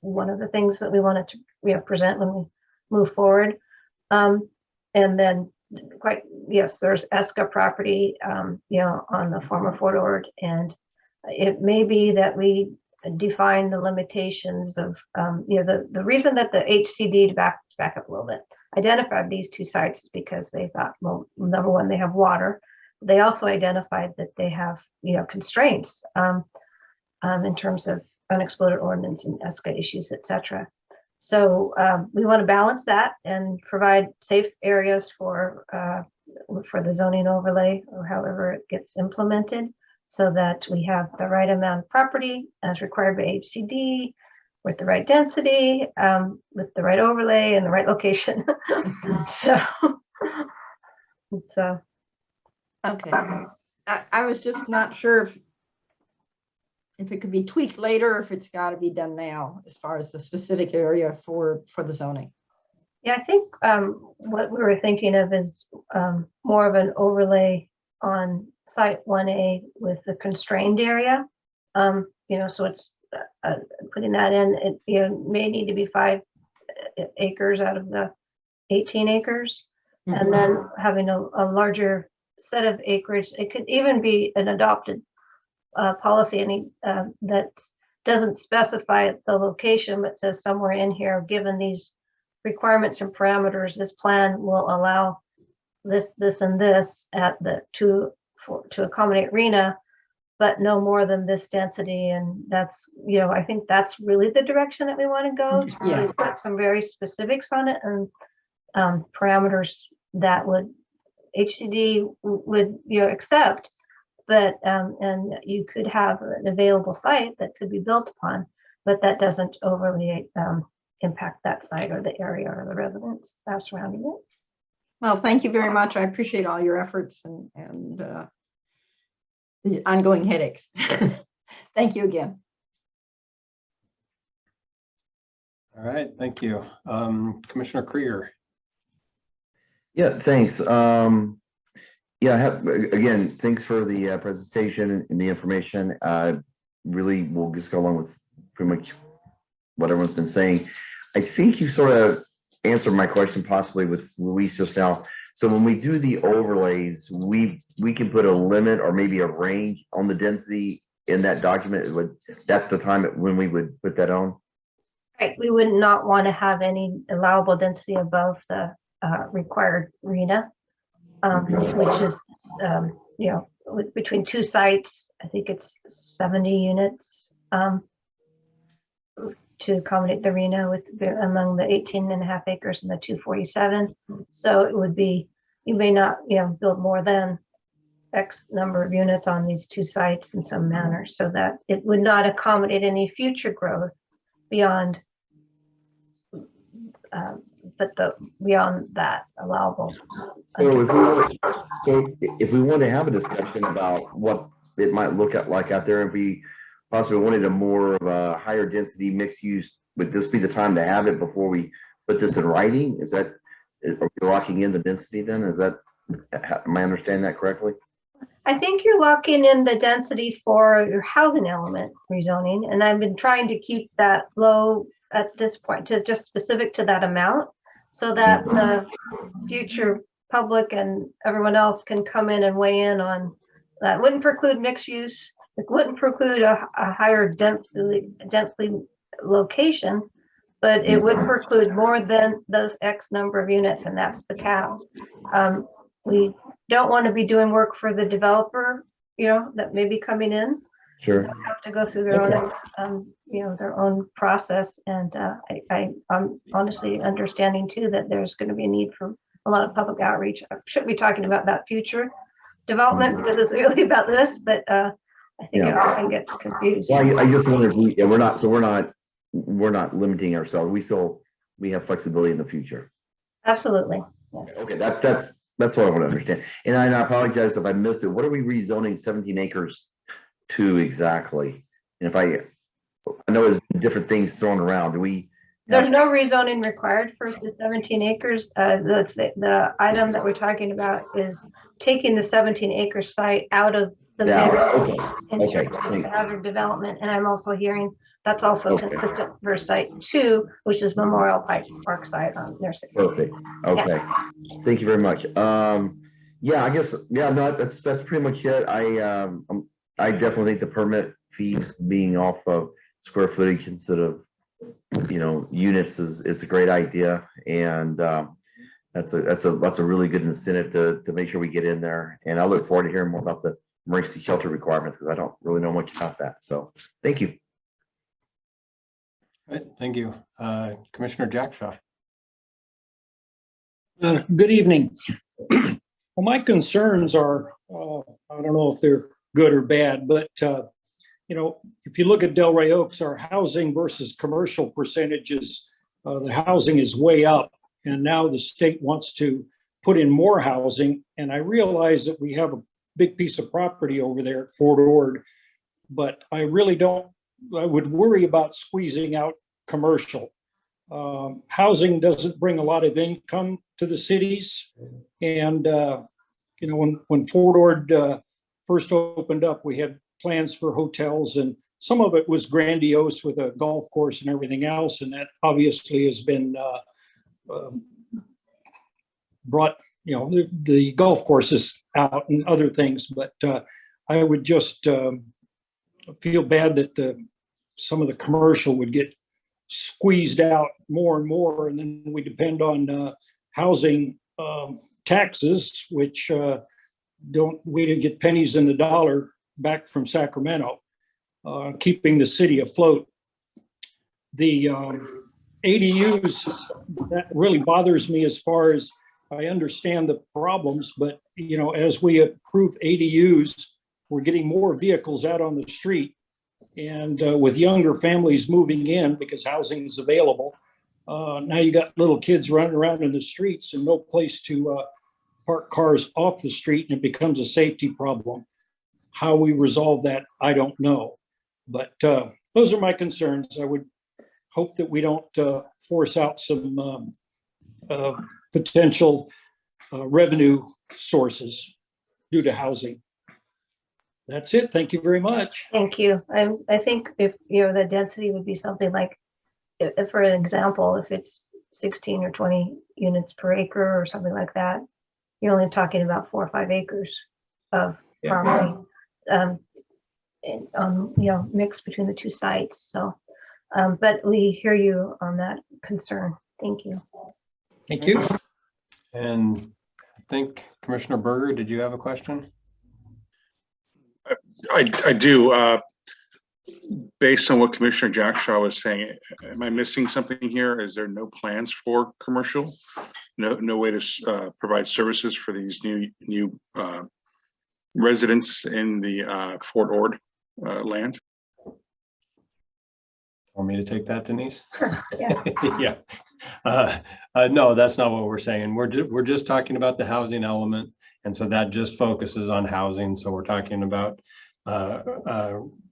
one of the things that we wanted to present when we move forward. And then there's ESCA property, on the former Fort Ord, and it may be that we define the limitations of, the reason that the HCD, back up a little bit, identified these two sites is because they thought, well, number one, they have water. They also identified that they have, constraints in terms of unexploded ordnance and ESCA issues, etc. So we want to balance that and provide safe areas for the zoning overlay or however it gets implemented, so that we have the right amount of property as required by HCD, with the right density, with the right overlay and the right location. So Okay. I was just not sure if it could be tweaked later, or if it's got to be done now as far as the specific area for the zoning. yeah, I think what we were thinking of is more of an overlay on site 1A with the constrained area. So it's putting that in. It may need to be 5 acres out of the 18 acres, and then having a larger set of acreage. It could even be an adopted policy that doesn't specify the location, but says somewhere in here, given these requirements and parameters, this plan will allow this, and this at the to accommodate RENA but no more than this density. And that's, you know, I think that's really the direction that we want to go, to really Yeah. put some very specifics on it and parameters that would HCD would, you know, accept, but and you could have an available site that could be built upon, but that doesn't overly impact that site or the area or the residents surrounding it. Well, thank you very much. I appreciate all your efforts and the ongoing headaches. Thank you again. All right, thank you. Commissioner Krieger. Yeah, thanks. Yeah, again, thanks for the presentation and the information. Really, we'll just go along with pretty much what everyone's been saying. I think you sort of answered my question possibly with Luis just now. So when we do the overlays, we can put a limit or maybe a range on the density in that document. That's the time when we would put that on? Right, we would not want to have any allowable density above the required RENA, which is, you know, between two sites, I think it's 70 units to accommodate the RENA with among the 18.5 acres and the 247. So it would be, you may not, you know, build more than X number of units on these two sites in some manner, so that it would not accommodate any future growth beyond beyond that allowable. So if we want to have a discussion about what it might look like out there, if we possibly wanted a more of a higher density mixed use, would this be the time to have it before we put this in writing? Is that, are we locking in the density then? Is that, am I understanding that correctly? I think you're locking in the density for your housing element rezoning, and I've been trying to keep that low at this point to just specific to that amount, so that the future public and everyone else can come in and weigh in on that. Wouldn't preclude mixed use. It wouldn't preclude a higher densely location, but it would preclude more than those X number of units, and that's the cap. We don't want to be doing work for the developer, you know, that may be coming in. Sure. They have to go through their own, you know, their own process. And I'm honestly understanding too that there's going to be a need for a lot of public outreach. I shouldn't be talking about that future development because it's really about this, but I think it often gets confused. Well, I just wonder if we're not limiting ourselves. We have flexibility in the future. Absolutely. Okay, that's what I want to understand. And I apologize if I missed it. What are we rezoning 17 acres to exactly? And if I know there's different things thrown around. Do we? There's no rezoning required for the 17 acres. The item that we're talking about is taking the 17 acre site out of the mix in terms of other development. And I'm also hearing that's also consistent for site 2, which is Memorial Park site on their site. Perfect. Okay. Yeah. Thank you very much. Yeah, I guess, yeah, no, that's pretty much it. I definitely think the permit fees being off of square footage instead of, you know, units is a great idea. And that's a really good incentive to make sure we get in there. And I look forward to hearing more about the emergency shelter requirements because I don't really know much about that. So thank you. All right, thank you. Commissioner Jackshaw. Good evening. Well, my concerns are, I don't know if they're good or bad, but you know, if you look at Delray Oaks, our housing versus commercial percentages, the housing is way up, and now the state wants to put in more housing. And I realize that we have a big piece of property over there at Fort Ord, but I really don't. I would worry about squeezing out commercial. Housing doesn't bring a lot of income to the cities. And, you know, when Fort Ord first opened up, we had plans for hotels, and some of it was grandiose with a golf course and everything else. And that obviously has been brought, you know, the golf courses out and other things. But I would just feel bad that some of the commercial would get squeezed out more and more, and then we depend on housing taxes, which we didn't get pennies in the dollar back from Sacramento, keeping the city afloat. The ADUs, that really bothers me as far as I understand the problems, but as we approve ADUs, we're getting more vehicles out on the street. And with younger families moving in because housing is available, now you got little kids running around in the streets and no place to park cars off the street, and it becomes a safety problem. How we resolve that, I don't know. But those are my concerns. I would hope that we don't force out some potential revenue sources due to housing. That's it. Thank you very much. Thank you. I think if, the density would be something like, if, for an example, if it's 16 or 20 units per acre or something like that, you're only talking about 4 or 5 acres of property, mixed between the two sites. So, but we hear you on that concern. Thank you. Thank you. And I think Commissioner Berger, did you have a question? I do. Based on what Commissioner Jackshaw was saying, am I missing something here? Is there no plans for commercial? No way to provide services for these new residents in the Fort Ord land? Want me to take that, Denise? Yeah. Yeah. No, that's not what we're saying. We're just talking about the housing element. And so that just focuses on housing. So we're talking about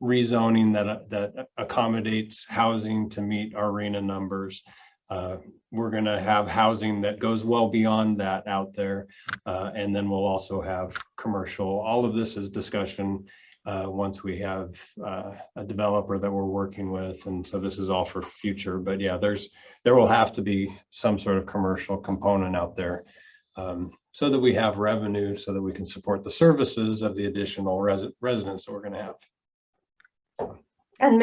rezoning that accommodates housing to meet our RHNA numbers. We're going to have housing that goes well beyond that out there. And then we'll also have commercial. All of this is discussion once we have a developer that we're working with. And so this is all for future. But yeah, there will have to be some sort of commercial component out there so that we have revenue, so that we can support the services of the additional residents that we're going to have. And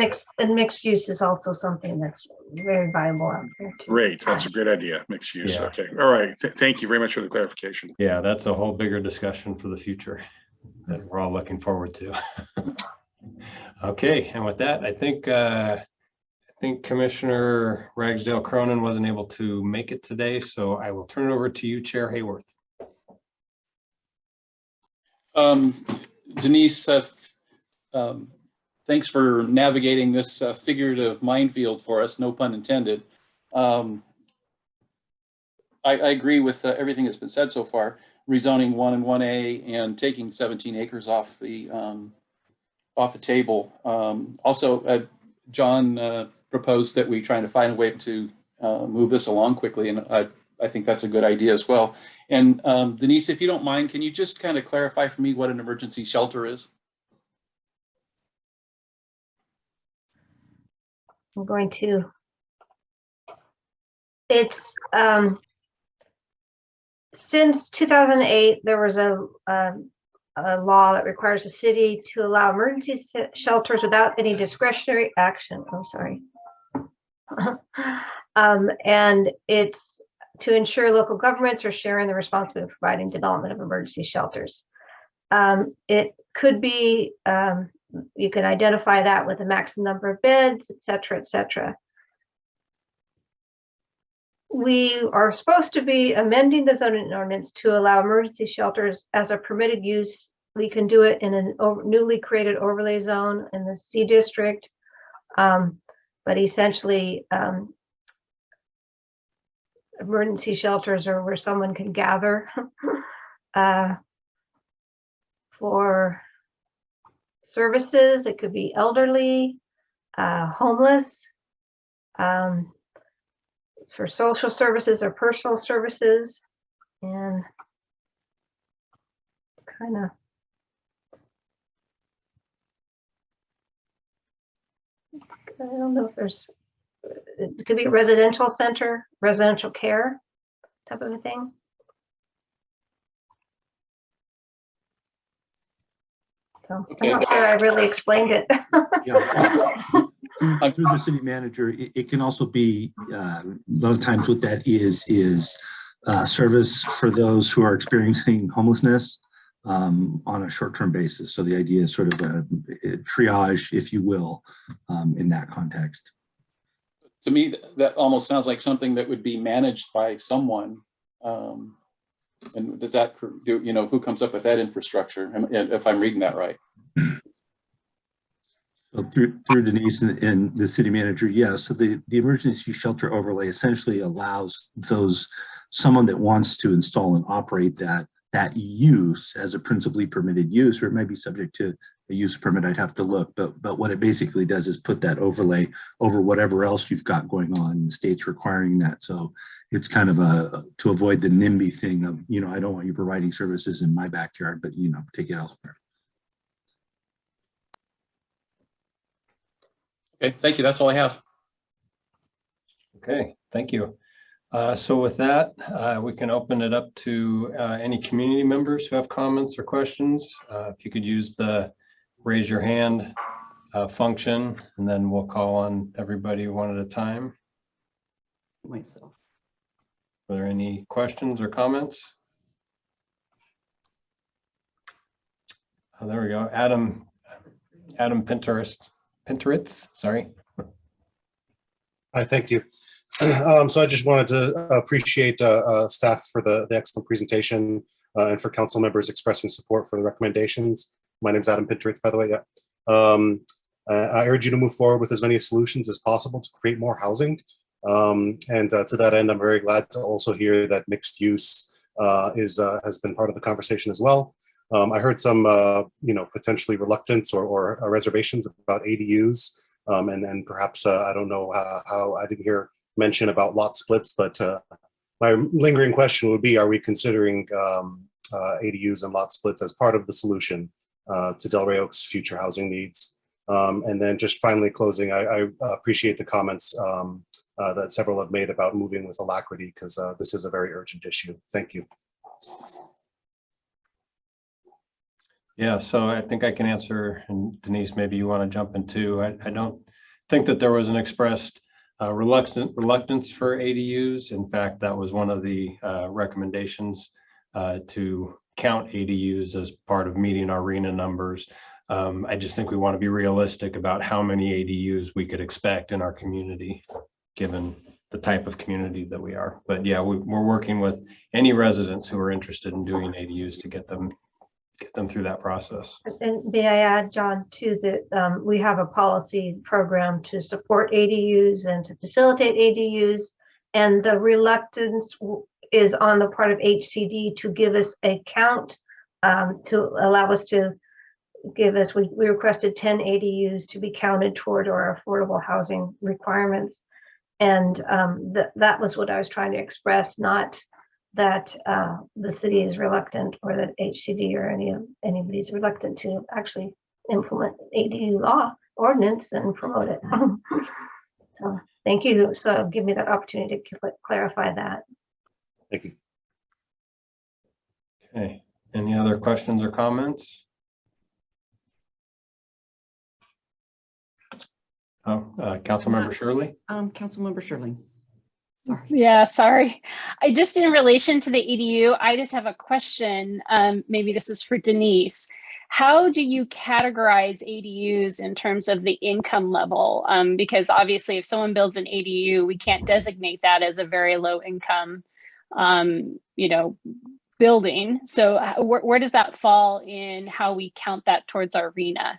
mixed use is also something that's very viable out there too. Great, that's a great idea, mixed use. Yeah. Okay, all right. Thank you very much for the clarification. Yeah, that's a whole bigger discussion for the future that we're all looking forward to. Okay, and with that, I think Commissioner Ragsdale Cronin wasn't able to make it today, so I will turn it over to you, Chair Hayworth. Denise, thanks for navigating this figurative minefield for us, no pun intended. I agree with everything that's been said so far. Rezoning 1 and 1A and taking 17 acres off the table. Also, John proposed that we try to find a way to move this along quickly, and I think that's a good idea as well. And Denise, if you don't mind, can you just kind of clarify for me what an emergency shelter is? I'm going to. It's since 2008, there was a law that requires the city to allow emergency shelters without any discretionary action. I'm sorry. And it's to ensure local governments are sharing the responsibility of providing development of emergency shelters. It could be, you can identify that with a maximum number of beds, et cetera, et cetera. We are supposed to be amending the zoning ordinance to allow emergency shelters as a permitted use. We can do it in a newly created overlay zone in the C district. But essentially, emergency shelters are where someone can gather for services. It could be elderly, homeless, for social services or personal services, and kind of I don't know if there's, it could be a residential center, residential care type of a thing. So I'm not sure I really explained it. Through the city manager, it can also be, a lot of times what that is service for those who are experiencing homelessness. on a short-term basis. So the idea is sort of a triage, if you will, in that context. To me, that almost sounds like something that would be managed by someone. And does that, you know, who comes up with that infrastructure, if I'm reading that right? So through Denise and the city manager, yes. So the emergency shelter overlay essentially allows someone that wants to install and operate that use as a principally permitted use, or it might be subject to a use permit. I'd have to look, but what it basically does is put that overlay over whatever else you've got going on. The state's requiring that, so it's kind of to avoid the NIMBY thing of, you know, I don't want you providing services in my backyard, but, you know, take it elsewhere. Okay, thank you. That's all I have. Okay, thank you. So with that, we can open it up to any community members who have comments or questions. If you could use the raise your hand function, and then we'll call on everybody one at a time. Myself. Are there any questions or comments? Oh, there we go. Adam Pinteritz, sorry. Hi, thank you. So I just wanted to appreciate staff for the excellent presentation and for council members expressing support for the recommendations. My name is Adam Pinteritz, by the way. Yeah. I urge you to move forward with as many solutions as possible to create more housing. And to that end, I'm very glad to also hear that mixed use has been part of the conversation as well. I heard some, you know, potentially reluctance or reservations about ADUs, and perhaps I don't know how I didn't hear mention about lot splits, but my lingering question would be: are we considering ADUs and lot splits as part of the solution to Delray Oaks' future housing needs? And then just finally closing, I appreciate the comments that several have made about moving with alacrity, because this is a very urgent issue. Thank you. Yeah, so I think I can answer, and Denise, maybe you want to jump in too. I don't think that there was an expressed reluctance for ADUs. In fact, that was one of the recommendations to count ADUs as part of meeting our RHNA numbers. I just think we want to be realistic about how many ADUs we could expect in our community, given the type of community that we are. But yeah, we're working with any residents who are interested in doing ADUs to get them through that process. And may I add, John, too, that we have a policy program to support ADUs and to facilitate ADUs, and the reluctance is on the part of HCD to give us a count, to allow us to give us, we requested 10 ADUs to be counted toward our affordable housing requirements. And that was what I was trying to express, not that the city is reluctant, or that HCD or anybody's reluctant to actually implement ADU law ordinance and promote it. So thank you. So give me that opportunity to clarify that. Thank you. Okay, any other questions or comments? Oh, Councilmember Shirley. Councilmember Shirley. Sorry. Yeah, sorry. I just, in relation to the EDU, I just have a question. Maybe this is for Denise. How do you categorize ADUs in terms of the income level? Because obviously if someone builds an ADU, we can't designate that as a very low income, you know, building. So where does that fall in how we count that towards our RHNA?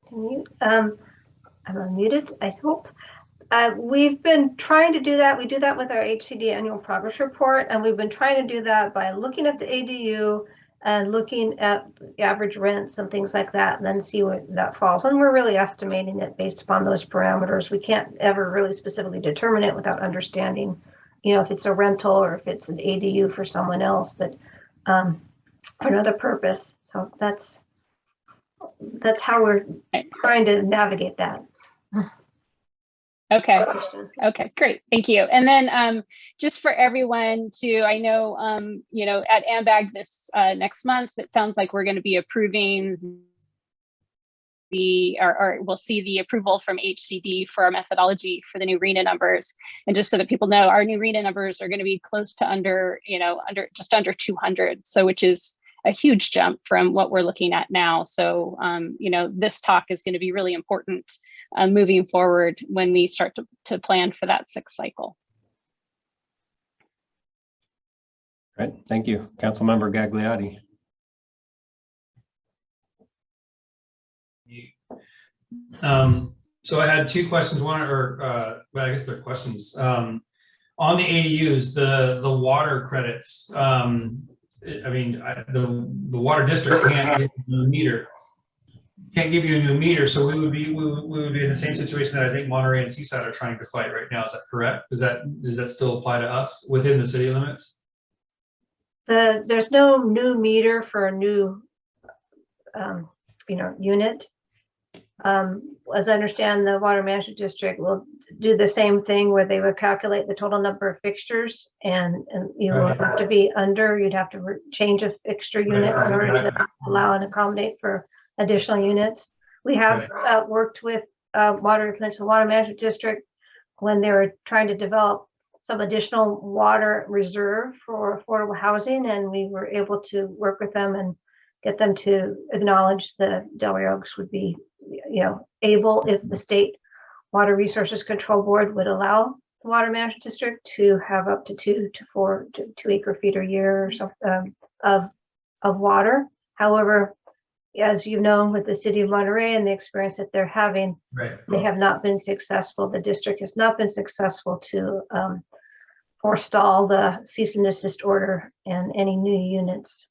Can you, I'm unmuted, I hope. We've been trying to do that. We do that with our HCD annual progress report, and we've been trying to do that by looking at the ADU and looking at the average rents and things like that, and then see where that falls. And we're really estimating it based upon those parameters. We can't ever really specifically determine it without understanding, you know, if it's a rental or if it's an ADU for someone else, but for another purpose. So that's how we're trying to navigate that. Okay. Okay, great. Thank you. And then just for everyone to, I know, you know, at AMBAG this next month, it sounds like we're going to be approving see, or we'll see the approval from HCD for our methodology for the new RENA numbers. And just so that people know, our new RENA numbers are going to be close to under 200. So which is a huge jump from what we're looking at now. So, this talk is going to be really important moving forward when we start to plan for that 6th cycle. Right, thank you. Councilmember Gagliotti. So I had 2 questions. One, well, I guess they're questions. On the ADUs, the water credits. I mean, the water district can't give you a meter. Can't give you a new meter, so we would be in the same situation that I think Monterey and Seaside are trying to fight right now. Is that correct? Does that still apply to us within the city limits? There's no new meter for a new, unit. As I understand, the Water Management District will do the same thing where they would calculate the total number of fixtures, and you will have to be under. You'd have to change a fixture unit in order to allow and accommodate for additional units. We have worked with Water Management District when they were trying to develop some additional water reserve for affordable housing, and we were able to work with them and get them to acknowledge that Delray Oaks would be, able, if the state Water Resources Control Board would allow the Water Management District to have up to 2 to 4 to 2 acre feet a year or something of water. However, as you know, with the city of Monterey and the experience that they're having, they have not been successful. The district has not been successful to forestall the cease and desist order and any new units.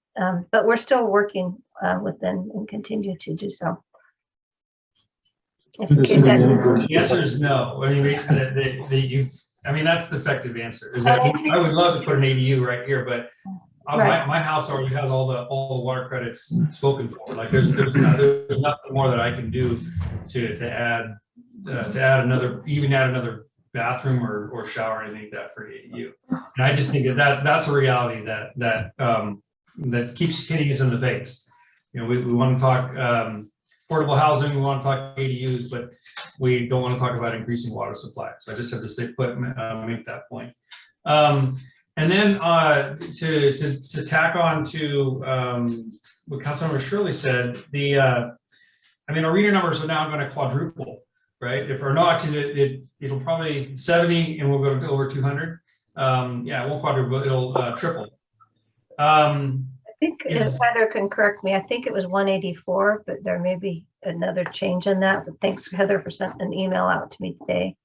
But we're still working with them and continue to do so. The answer is no. I mean, that's the effective answer. Is that I would love to put an ADU right here, but my house already has all the water credits spoken for. Like there's nothing more that I can do to add another bathroom or shower or anything like that for ADU. And I just think that's a reality that keeps hitting us in the face. We want to talk affordable housing, we want to talk ADUs, but we don't want to talk about increasing water supply. So I just have to make that point. And then to tack on to what Councilmember Shirley said, our reader numbers are now going to quadruple, right? It'll probably 70 and we'll go to over 200. It won't quadruple, it'll triple. I think Heather can correct me. I think it was 184, but there may be another change in that. But thanks, Heather, for sending an email out to me today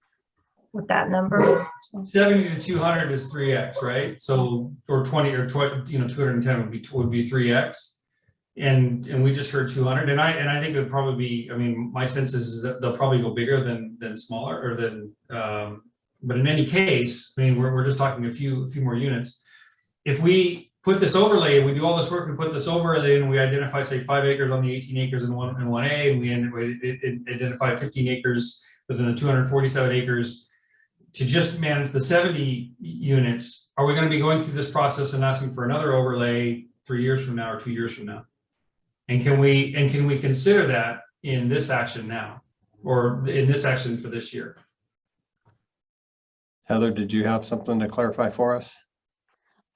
with that number. 70 to 200 is 3x, right? So, or 20 or 210 would be 3x, and we just heard 200, and I think it would probably be. I mean, my sense is that they'll probably go bigger than smaller, or than. But in any case, I mean, we're just talking a few more units. If we put this overlay, we do all this work and put this overlay, and we identify, say, 5 acres on the 18 acres in 1A, and we identify 15 acres within the 247 acres to just manage the 70 units. Are we going to be going through this process and asking for another overlay 3 years from now or 2 years from now? And can we consider that in this action now, or in this action for this year? Heather, did you have something to clarify for us?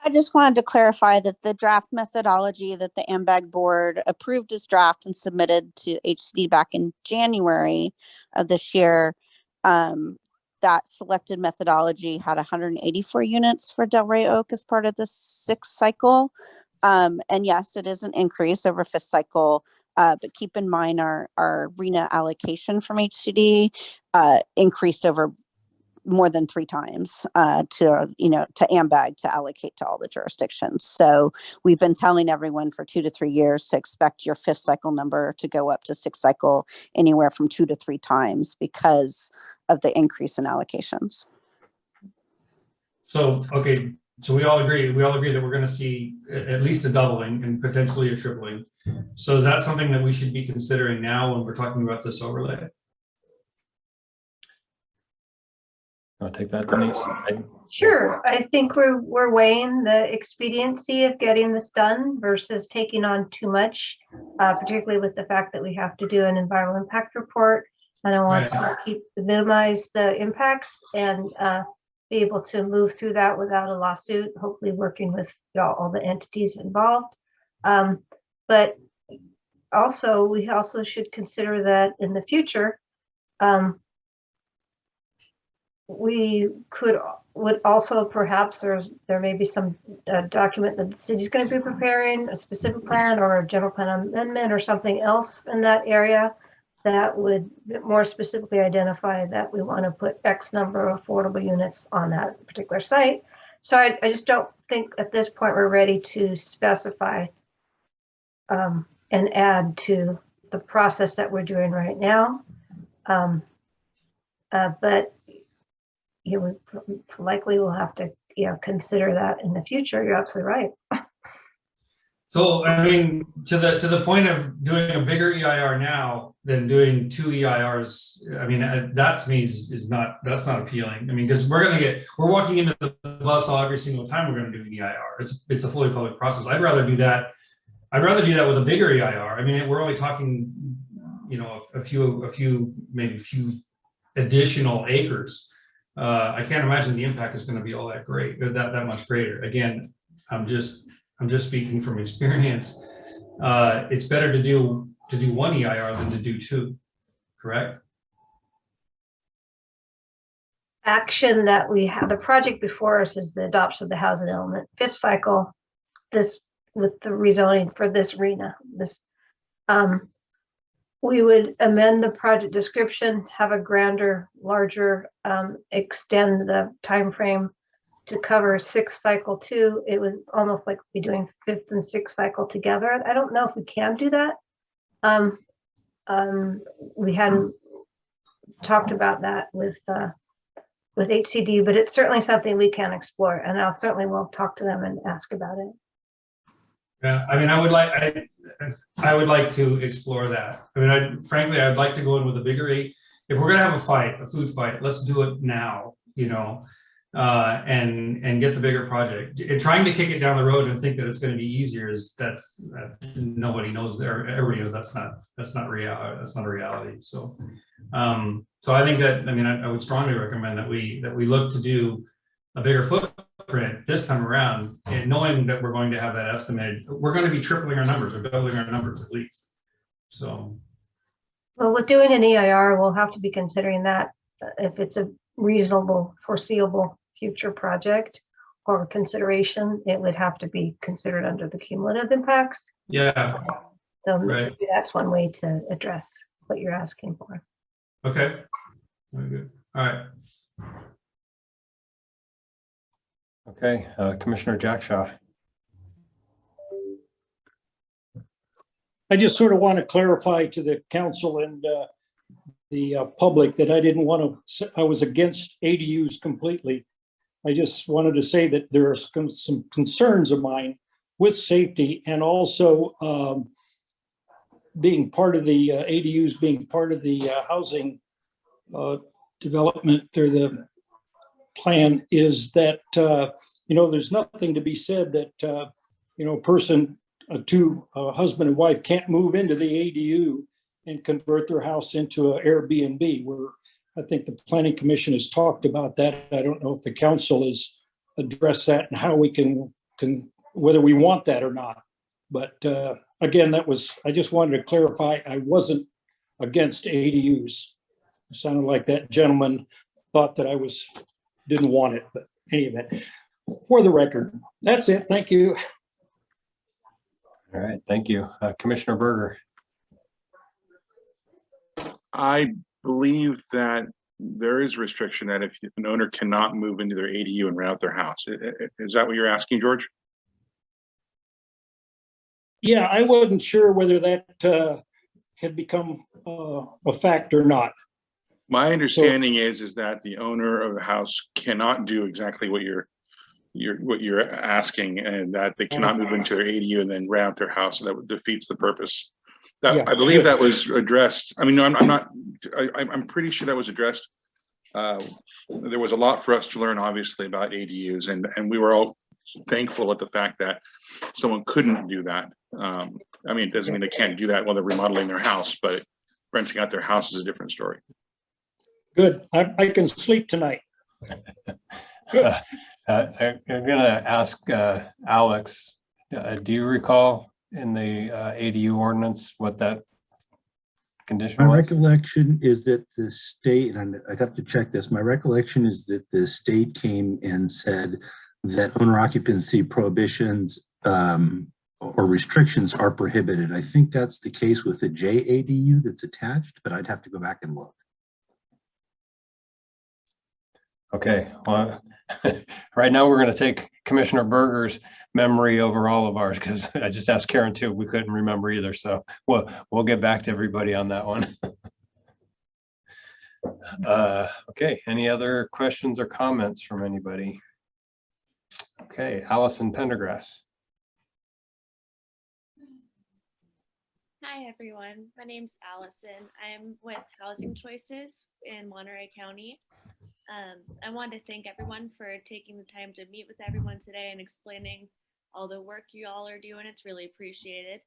I just wanted to clarify that the draft methodology that the AMBAG board approved as draft and submitted to HCD back in January of this year, that selected methodology had 184 units for Delray Oak as part of the 6th cycle. And yes, it is an increase over 5th cycle, but keep in mind our RENA allocation from HCD increased over more than 3 times to AMBAG to allocate to all the jurisdictions. So we've been telling everyone for 2 to 3 years to expect your 5th cycle number to go up to 6th cycle anywhere from 2 to 3 times because of the increase in allocations. So, okay, so we all agree that we're going to see at least a doubling and potentially a tripling. So is that something that we should be considering now when we're talking about this overlay? I'll take that, Denise. Sure, I think we're weighing the expediency of getting this done versus taking on too much, particularly with the fact that we have to do an environmental impact report. And I want to minimize the impacts and be able to move through that without a lawsuit, hopefully working with all the entities involved. But also, we also should consider that in the future, we would also perhaps there may be some document that the city's going to be preparing, a specific plan or a general plan amendment or something else in that area that would more specifically identify that we want to put X number of affordable units on that particular site. So I just don't think at this point we're ready to specify and add to the process that we're doing right now. But we likely will have to consider that in the future. You're absolutely right. So, I mean, to the point of doing a bigger EIR now than doing 2 EIRs, I mean, that to me that's not appealing. I mean, because we're walking into the bus every single time we're going to do an EIR. It's a fully public process. I'd rather do that with a bigger EIR. I mean, we're only talking, a few additional acres. I can't imagine the impact is going to be all that great, that much greater. Again, I'm just speaking from experience. It's better to do 1 EIR than to do 2, correct? Action that we have, the project before us is the adoption of the housing element 5th cycle. This with the rezoning for this RHNA. We would amend the project description, have a grander, larger, extend the time frame to cover 6th cycle 2. It would almost like be doing 5th and 6th cycle together. I don't know if we can do that. We hadn't talked about that with HCD, but it's certainly something we can explore, and I'll certainly will talk to them and ask about it. Yeah, I mean, I would like to explore that. I mean, frankly, I'd like to go in with a bigger 8. If we're gonna have a food fight, let's do it now, and get the bigger project. And trying to kick it down the road and think that it's going to be easier nobody knows. Everybody knows that's not reality. That's not a reality. So, so I think that I would strongly recommend that we look to do a bigger footprint this time around, and knowing that we're going to have that estimated. We're going to be tripling our numbers or doubling our numbers at least. So, well, with doing an EIR, we'll have to be considering that if it's a reasonable, foreseeable future project or consideration, it would have to be considered under the cumulative impacts. Yeah. So right. maybe that's one way to address what you're asking for. Okay. Very good. All right. Okay, Commissioner Jackshaw. I just sort of want to clarify to the council and the public that I was against ADUs completely. I just wanted to say that there are some concerns of mine with safety and also being part of the ADUs, being part of the housing development or the plan is that, there's nothing to be said that, a husband and wife can't move into the ADU and convert their house into an Airbnb. I think the Planning Commission has talked about that. I don't know if the council has addressed that and how we can whether we want that or not. But again, I just wanted to clarify, I wasn't against ADUs. It sounded like that gentleman thought that I didn't want it, but anyway, for the record, that's it. Thank you. All right, thank you. Commissioner Berger. I believe that there is restriction that if an owner cannot move into their ADU and rent out their house. Is that what you're asking, George? Yeah, I wasn't sure whether that had become a fact or not. My understanding is that the owner of the house cannot do exactly what you're asking, and that they cannot move into their ADU and then rent out their house. So that defeats the purpose. I believe that was addressed. I mean, no, I'm pretty sure that was addressed there was a lot for us to learn, obviously, about ADUs, and we were all thankful at the fact that someone couldn't do that. I mean, it doesn't mean they can't do that while they're remodeling their house, but renting out their house is a different story. Good. I can sleep tonight. I'm gonna ask Alex, do you recall in the ADU ordinance what that condition My was? recollection is that the state, and I have to check this, my recollection is that the state came and said that owner occupancy prohibitions or restrictions are prohibited. I think that's the case with the JADU that's attached, but I'd have to go back and look. Okay, well, right now we're going to take Commissioner Berger's memory over all of ours because I just asked Karen too. We couldn't remember either. So we'll get back to everybody on that one. Okay, any other questions or comments from anybody? Okay, Allison Pendergrass. Hi, everyone. My name's Allison. I'm with Housing Choices in Monterey County. I wanted to thank everyone for taking the time to meet with everyone today and explaining all the work you all are doing. It's really appreciated.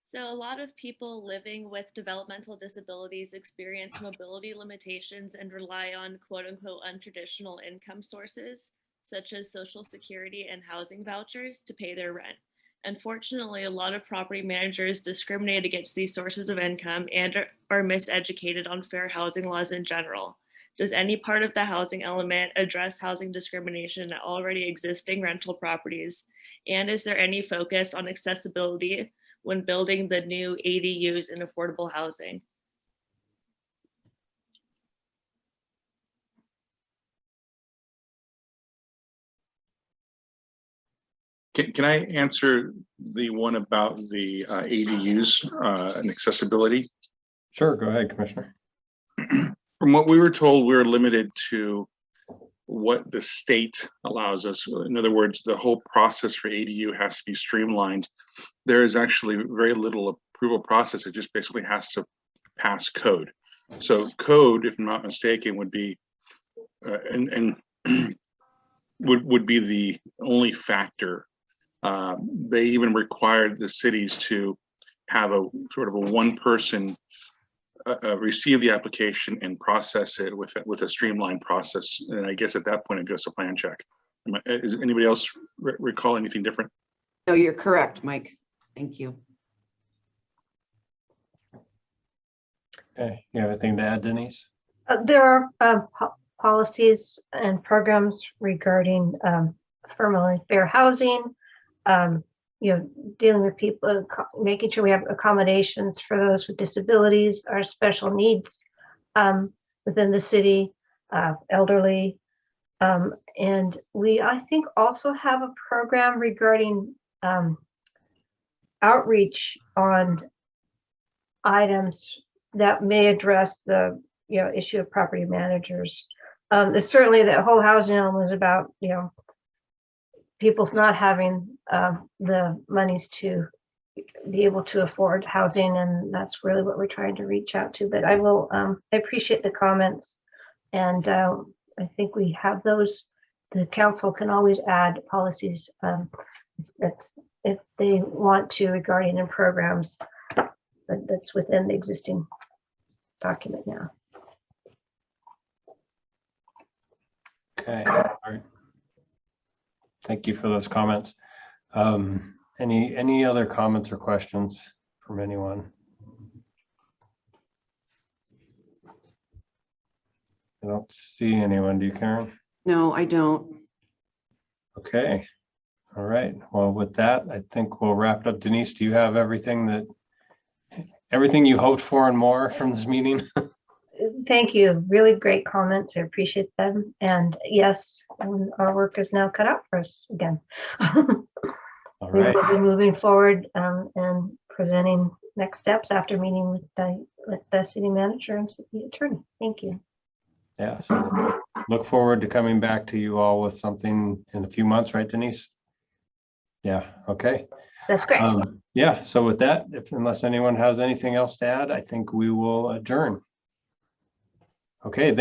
So a lot of people living with developmental disabilities experience mobility limitations and rely on quote unquote untraditional income sources, such as Social Security and housing vouchers to pay their rent. Unfortunately, a lot of property managers discriminate against these sources of income and are miseducated on fair housing laws in general. Does any part of the housing element address housing discrimination at already existing rental properties? And is there any focus on accessibility when building the new ADUs in affordable housing? Can I answer the one about the ADUs and accessibility? Sure, go ahead, Commissioner. From what we were told, we're limited to what the state allows us. In other words, the whole process for ADU has to be streamlined. There is actually very little approval process. It just basically has to pass code. So code, if I'm not mistaken, would be would be the only factor. They even required the cities to have a sort of a one-person receive the application and process it with a streamlined process. And I guess at that point it goes to plan check. Is anybody else recall anything different? No, you're correct, Mike. Thank you. Okay, you have anything to add, Denise? There are policies and programs regarding affirmatively fair housing, dealing with people, making sure we have accommodations for those with disabilities, our special needs within the city, elderly. And we, I think, also have a program regarding outreach on items that may address the issue of property managers. There's certainly the whole housing element is about people's not having the monies to be able to afford housing, and that's really what we're trying to reach out to. But I will I appreciate the comments, and I think we have those. The council can always add policies if they want to regarding in programs, but that's within the existing document now. Okay, all right. Thank you for those comments. Any other comments or questions from anyone? I don't see anyone. Do you, Karen? No, I don't. Okay. All right. Well, with that, I think we'll wrap it up. Denise, do you have everything you hoped for and more from this meeting? Thank you. Really great comments. I appreciate them. And yes, our work is now cut out for us again. All We right. will be moving forward and presenting next steps after meeting with the city manager and city attorney. Thank you. Yeah. So look forward to coming back to you all with something in a few months, right, Denise? Yeah. Okay. That's great. Yeah. So with that, unless anyone has anything else to add, I think we will adjourn. Okay,